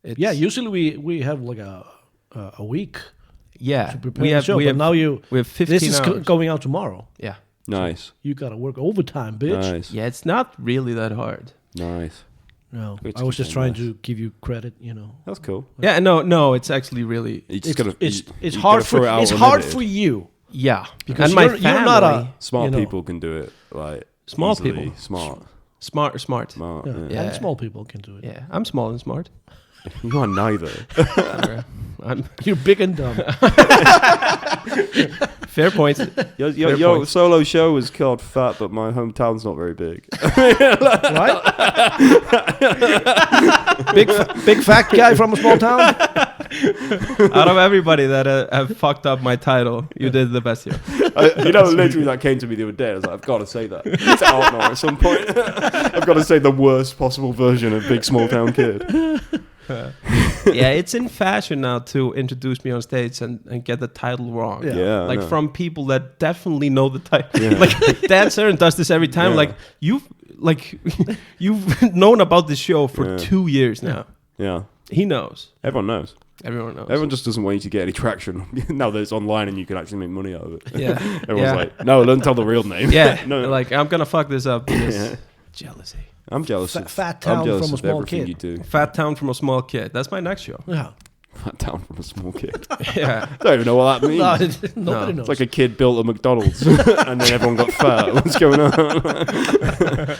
Yeah. Usually we have like a week Yeah, to prepare the show. we But have now we have 15 this is hours. going out tomorrow. Yeah, Nice. You gotta work overtime, bitch. Nice. yeah, it's not really that hard. Nice. No, It's I was just so trying nice. to give you credit. You know, That's cool. Yeah, no, it's actually really You just gotta, it's you hard gotta throw for it out it's hard unlimited. for you. yeah. Because and my you're family, not a- Smart you know. people can do it. Like Small easily. people. Smart. smart. Smart. Yeah. Yeah. Yeah. And small people can do it. Yeah, I'm small and smart. You are neither. I'm You're big and dumb. fair point. Your point. solo show was called Fat, but my hometown's not very big. Right? big fat guy from a small town. Out of everybody that have fucked up my title, you did the best here. Literally that came to me the other day. I was like, I've got to say that. It's out now at some point. I've got to say the worst possible version of Big Small Town Kid. Yeah, it's in fashion now to introduce me on stage and get the title wrong. Yeah. Yeah, Like I know. from people that definitely know the title. Yeah. Like Dan Sarin does this every time. Yeah. You've known about this show for Yeah. 2 years now. Yeah. He knows. Everyone knows. Everyone knows. Everyone just doesn't want you to get any traction now that it's online and you can actually make money out of it. Yeah. Everyone's Yeah. like, no, don't tell the real name. Yeah. No. Like I'm gonna fuck this up because Yeah. jealousy. I'm jealous. Fat I'm town jealous from a of small everything kid. you do. Fat town from a small kid. That's my next show. Yeah. Fat town from a small kid. Yeah. Don't even know what that means. No, nobody knows. It's like a kid built a McDonald's and then everyone got fat. What's going on?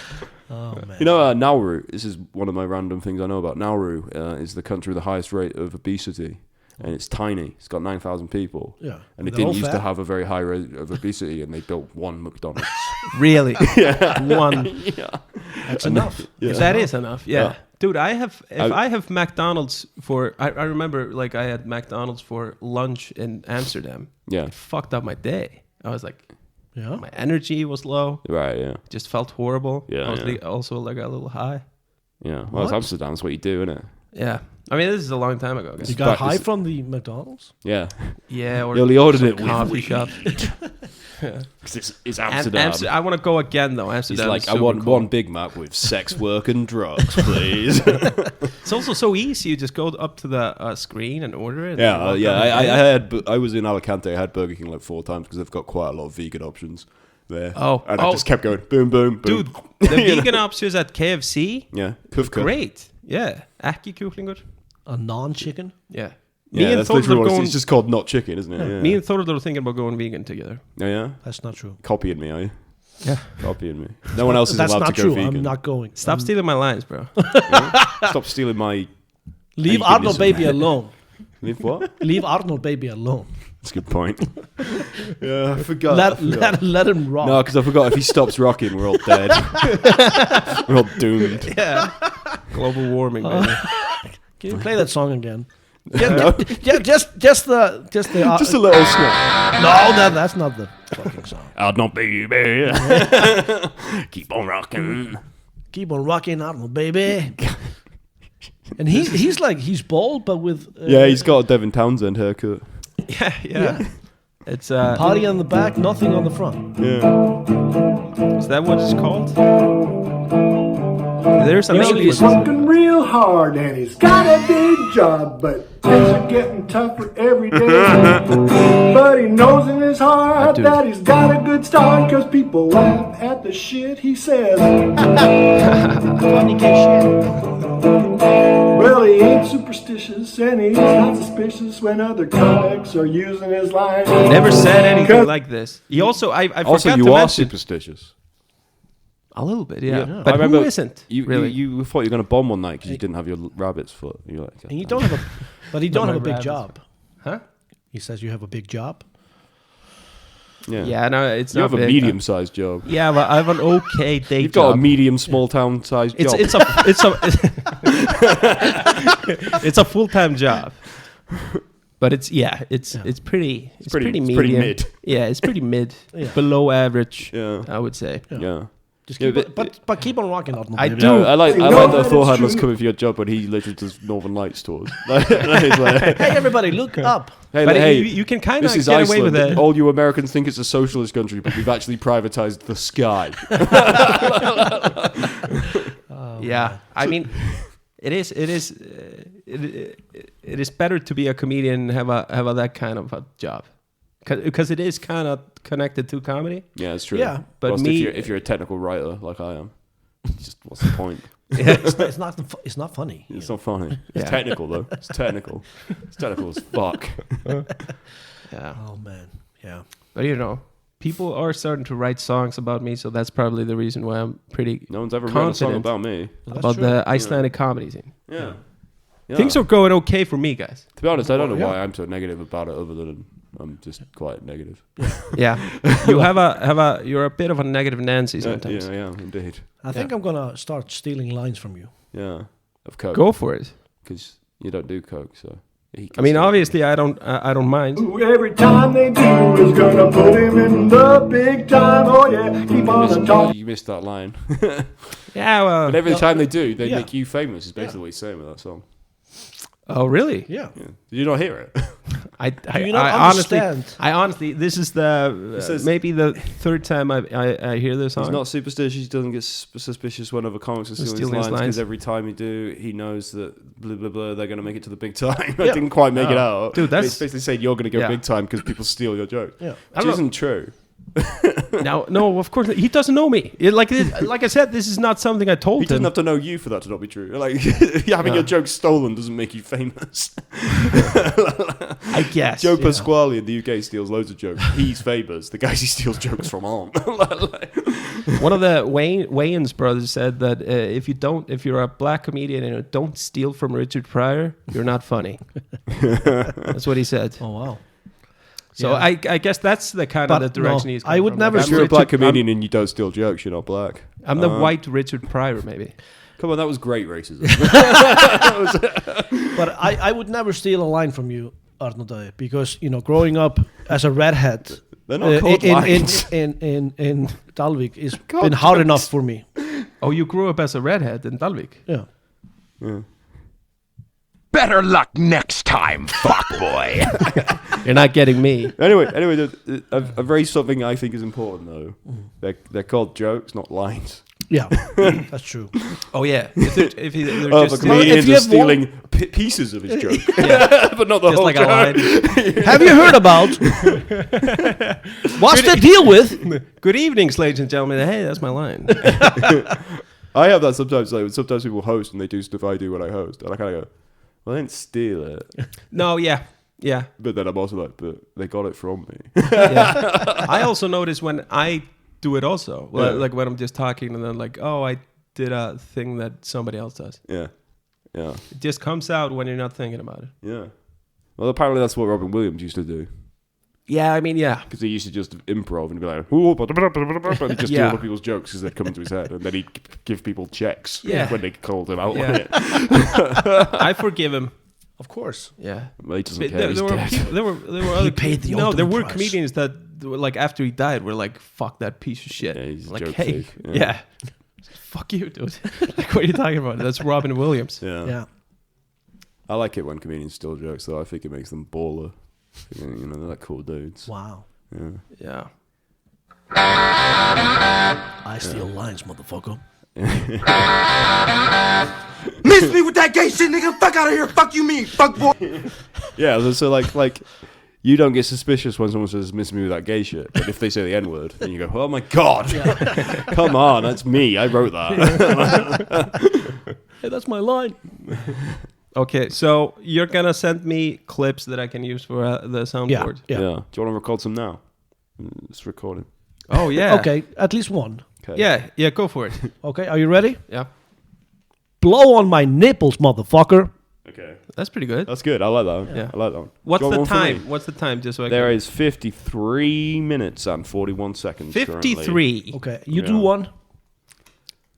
Oh man. You know, Nauru, this is one of my random things I know about. Nauru is the country with the highest rate of obesity. And it's tiny. It's got 9,000 people. Yeah. And it They're all didn't used to fat. have a very high rate of obesity, and they built one McDonald's. Really? One. That's enough. Yeah. That is enough. Yeah. Yeah. Dude, I have McDonald's for I remember like I had McDonald's for lunch in Amsterdam. Yeah. It fucked up my day. I was like Yeah. my energy was low. Right, yeah. Just felt horrible. Yeah, I was yeah. also like a little high. Yeah. Well, it's What? Amsterdam. That's what you do, isn't it? Yeah. I mean, this is a long time ago, guys. You got But high it's- from the McDonald's? Yeah. Yeah, or You only ordered some it with coffee weed. shop. Because it's And Amsterdam. I want to go again though. He's Amsterdam. like, is I super want cool. one Big Mac with sex, work, and drugs, please. It's also so easy. You just go up to the screen and order it. and Yeah, walk yeah. out I and had. I was in Alicante. I had Burger King like 4 times because they've got quite a lot of vegan options there. Oh, and I just kept going, boom, boom, boom. Dude, the vegan options at KFC, Yeah, kufka. great. Yeah, ekki kjúklingur. A non-chicken? Yeah. Yeah, that's literally what it's just called. Not chicken, isn't it? Yeah. Me and Thordur are thinking about going vegan together. Oh, yeah. That's not true. Copying me, are you? Yeah. Copying me. No one else is That's allowed not to go true. vegan. I'm not going. Stop stealing my lines, bro. Stop stealing my. Leave veganism. Arnold Baby alone. Leave what? Leave Arnold Baby alone. That's a good point. Yeah, I forgot. Let him rock. No, because I forgot if he stops rocking, we're all dead. We're all doomed. Yeah. Global warming, baby. Can you play that song again? Yeah, just the Just a little snip. no, that's not the fucking song. Arnold baby. Keep on rocking. Keep on rocking, Arnold Baby. And he's bald, but with Yeah, he's got a Devin Townsend haircut. Yeah, yeah. It's party on the back, nothing on the front. Yeah. is that what it's called? There's a You know, name for he's this. Working real hard and he's got a big job, but things are getting tougher every day. But he knows in his heart do. that he's got a good start, cause people laugh at the shit he says. Funny shit. Well, he ain't superstitious and he's not suspicious when other comics are using his line. Never said anything like this. He also, I Also, forgot you to are mention superstitious. a little bit, yeah. Yeah. But I remember who isn't? You really? you thought you were going to bomb one night because you didn't have your rabbit's foot. You're like, And you don't have a, but he don't my have a big rabbits. job. Huh? He says you have a big job. yeah. Yeah, no, it's You not have a big. medium-sized job. Yeah, but I have an okay day You've job. got a medium, small-town-sized It's job. it's a full-time job. But it's pretty pretty medium. mid. Yeah, it's pretty mid, Yeah. below average. Yeah. I would say. Yeah. Just Yeah, keep but keep on rocking, Arnold I Baby. do. No, I like know that that Thor it's Hadler's true. coming for your job, but he literally does Northern Lights tours. He's like, Hey everybody, look up. hey, But hey, you can kind of this get is away with Iceland. it. All you Americans think it's a socialist country, but we've actually privatized the sky. Yeah, I mean, It is better to be a comedian and have a that kind of a job, because it is kind of connected to comedy. Yeah, it's true. Yeah. But Whilst me- if you're a technical writer like I am, just what's the point? It's not funny. It's not funny. It's Yeah. technical though. It's technical. It's technical as fuck. Yeah, Oh man. Yeah. but you know, people are starting to write songs about me, so that's probably the reason why I'm pretty No one's ever written a song confident about me. about the Icelandic comedy scene. Yeah. Yeah. Things are going okay for me, guys. To be honest, I don't know Yeah. why I'm so negative about it, other than I'm just quite negative. Yeah, you you're a bit of a negative Nancy sometimes. Yeah, indeed. I think I'm gonna start stealing lines from you. Yeah, of coke. Go for it. Because you don't do coke, so. He can I mean, still- obviously, I don't mind. Who every time they do is gonna put him in the big time. Oh yeah, keep on talking. You missed that line. Yeah, well. But every time they do, they Yeah. make you famous. Is basically what he's saying with that song. Oh, really? Yeah. Yeah. Did you not hear it? Do you not understand? I honestly, this is the says- maybe the third time I hear this song. He's not superstitious. He doesn't get suspicious when other comics are stealing his stealing his lines, lines. because every time he do, he knows that blah blah blah, they're going to make it to the big time. I didn't quite make it out. Dude, But that's- it's basically saying you're going to go Yeah. big time because people steal your joke. Yeah. Which isn't true. No, of course not. He doesn't know me. Like I said, this is not something I told He doesn't him. have to know you for that to not be true. Like having your joke stolen doesn't make you famous. I guess. Joe Pasquale in the UK steals loads of jokes. He's famous. The guys he steals jokes from aren't. One of the Wayans brothers said that if you're a black comedian and you don't steal from Richard Pryor, you're not funny. That's what he said. Oh wow. So Yeah. I guess that's the kind of But the direction no, he's. I coming would from. never Like, If you're a I'm black Richard- comedian and you don't steal jokes, you're not black. I'm the white Richard Pryor, maybe. Come on, that was great racism. But I would never steal a line from you, Arno Daði, because growing up as a redhead They're not called lines. in Dalvik is been hard enough for me. Oh, you grew up as a redhead in Dalvik. Yeah. Better luck next time, fuckboy. You're not getting me. Anyway, I've raised something I think is important though. They're called jokes, not lines. Yeah. That's true. Oh yeah. If they're Oh, the just comedian if you is have one- stealing pieces of his joke, but not the just whole like a joke. line. Have you heard about what's the deal with? Good evening, ladies and gentlemen. Hey, that's my line. I have that sometimes. Like sometimes people host and they do stuff I do when I host, and I kind of go, "Well, I didn't steal it," No, yeah. but then I'm also like, "But they got it from me." Yeah. I also notice when I do it also, Yeah. like when I'm just talking and then like, oh, I did a thing that somebody else does. Yeah. It just comes out when you're not thinking about it. Yeah. Well, apparently that's what Robin Williams used to do. Yeah, I mean, yeah. Because he used to just improv and be like, "Ooh, blah, blah, blah, blah, blah," and he'd just Yeah. do other people's jokes as they'd come into his head. And then he'd give people checks Yeah. when they called him out on Yeah. it. I forgive him. Of course. Yeah. Well, he doesn't But care. He's dead. there were other paid the no, there ultimate were price. comedians that like after he died were like, fuck that piece of shit. Yeah, he's a like, joke hey, thief. yeah. Yeah. Fuck you, dude. Like, what are you talking about? That's Robin Williams. Yeah. Yeah. I like it when comedians steal jokes, though. I think it makes them baller. They're like cool dudes. Wow. Yeah. Yeah. I steal lines, motherfucker. Miss me with that gay shit, nigga. Fuck out of here. Fuck you mean, fuck boy. Yeah, so like you don't get suspicious when someone says "miss me with that gay shit," but if they say the N word, then you go, "Oh my god, come on, that's me. I wrote that." Hey, that's my line. Okay, so you're gonna send me clips that I can use for the soundboard. Yeah. Do you want to record some now? It's recording. Oh yeah. Okay, at least one. Okay. Yeah, go for it. Okay, are you ready? Yeah. Blow on my nipples, motherfucker. Okay. That's pretty good. That's good. I like that one. Yeah. I like that one. What's Do you the want one for me? time? What's the time? Just so I There can... is 53 minutes and 41 seconds. currently. 53. Okay, you Yeah. do one.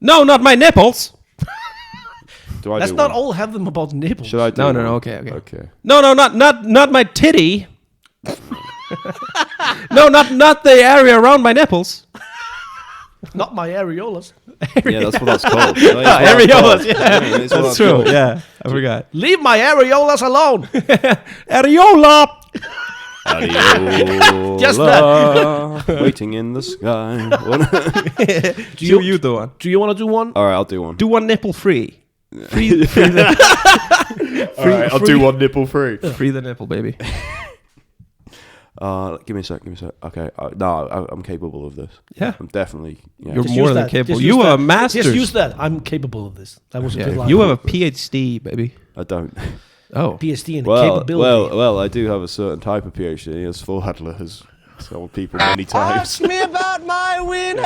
No, not my nipples. Do I Let's do not one? all have them about nipples. Should I do No, one? okay. Okay. No, not my titty. No, not the area around my nipples. Not my areolas. Yeah, that's what that's called. Areolas, yeah. That's what That's true. called. Yeah, I forgot. Leave my areolas alone. Areola. Just Areola, waiting in the sky. You do one. Do you want to do one? All right, I'll do one. Do one nipple free. Free the All right, I'll do one nipple free. free the nipple, baby. Give me a sec. Okay, no, I'm capable of this. Yeah. I'm definitely. Yeah. You're Just more use than that. capable. Just You use are a that. master's. Just use that. I'm capable of this. That was a good line. You have a PhD, baby. I don't. Oh. PhD in Well, capability. well, I do have a certain type of PhD, as Full Adler has told people many times. me about my winner.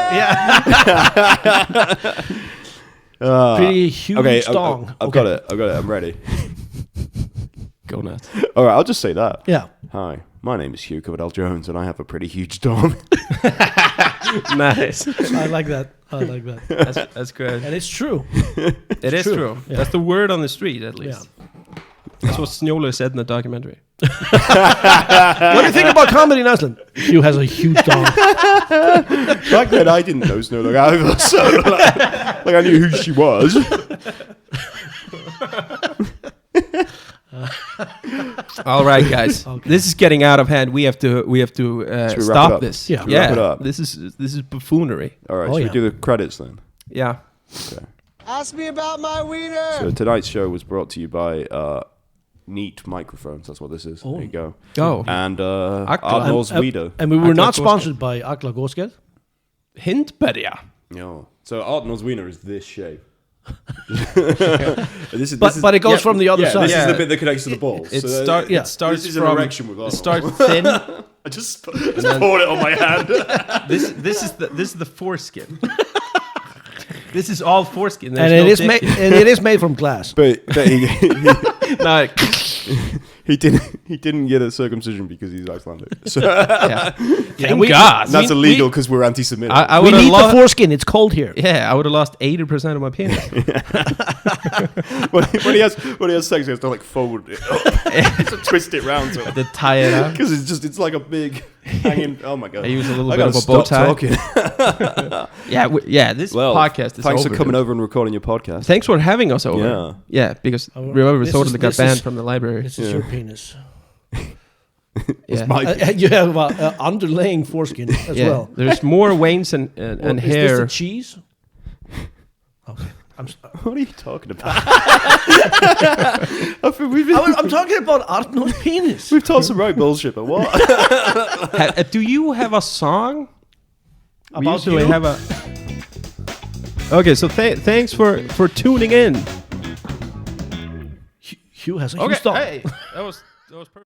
Pretty huge Okay, dong. I've got it. I'm ready. Go nuts. All right, I'll just say that. Yeah. Hi, my name is Hugh Coverdale Jones, and I have a pretty huge dong. Nice. I like that. That's good. And it's true. It is true. Yeah. That's the word on the street, at least. That's what Snjola said in the documentary. What do you think about comedy in Iceland? Hugh has a huge dong. Back then, I didn't know Snow Dog either, so like I knew who she was. All right, guys. This is getting out of hand. We have to we wrap it stop up? this. Yeah. Wrap it up. This is buffoonery. All right, Oh, should yeah. we do the credits then? Yeah. Okay. Ask me about my wiener. So tonight's show was brought to you by Neat Microphones. That's what this is. There you go. Oh. And Akla. Arnold's Weeder. And we were Akla not Gåsgård. sponsored by Akla Gåsgård. Hintberga. No. So Arnold's Wiener is this shape. But it goes from the other side. This is the bit that connects to the balls. It, So start, yeah. it starts This is an from erection with it Arnold. starts thin. I just poured it on my hand. this is the foreskin. This is all foreskin. And There's it no is dick made in it. and it is made from glass. But No, he didn't get a circumcision because he's Icelandic. So yeah. Thank we- God. that's illegal because we're anti-Semitic. I We would have need the lost. foreskin. It's cold here. Yeah, I would have lost 80% of my penis. when he has sex, he has to like fold it up, to twist it round so To tie it up. because it's like a big hanging. Oh my god! I use a little I bit gotta of a bow stop tie. talking. Yeah. This podcast is thanks for over, coming dude. over and recording your podcast. Thanks for having us over. Yeah. Yeah, because Oh, remember we this totally is- got this banned is- from the library. This is your penis. Yeah. You have underlaying foreskin as Yeah. well. There's more veins and Or and is this hair. the cheese? Okay. What are you talking about? I think I'm talking about Arnold's penis. we've told some right bullshit, but what? Do you have a song? We About usually you? have a. Okay, so thanks for tuning in. Hugh has a huge dong. Hey, that was perfect.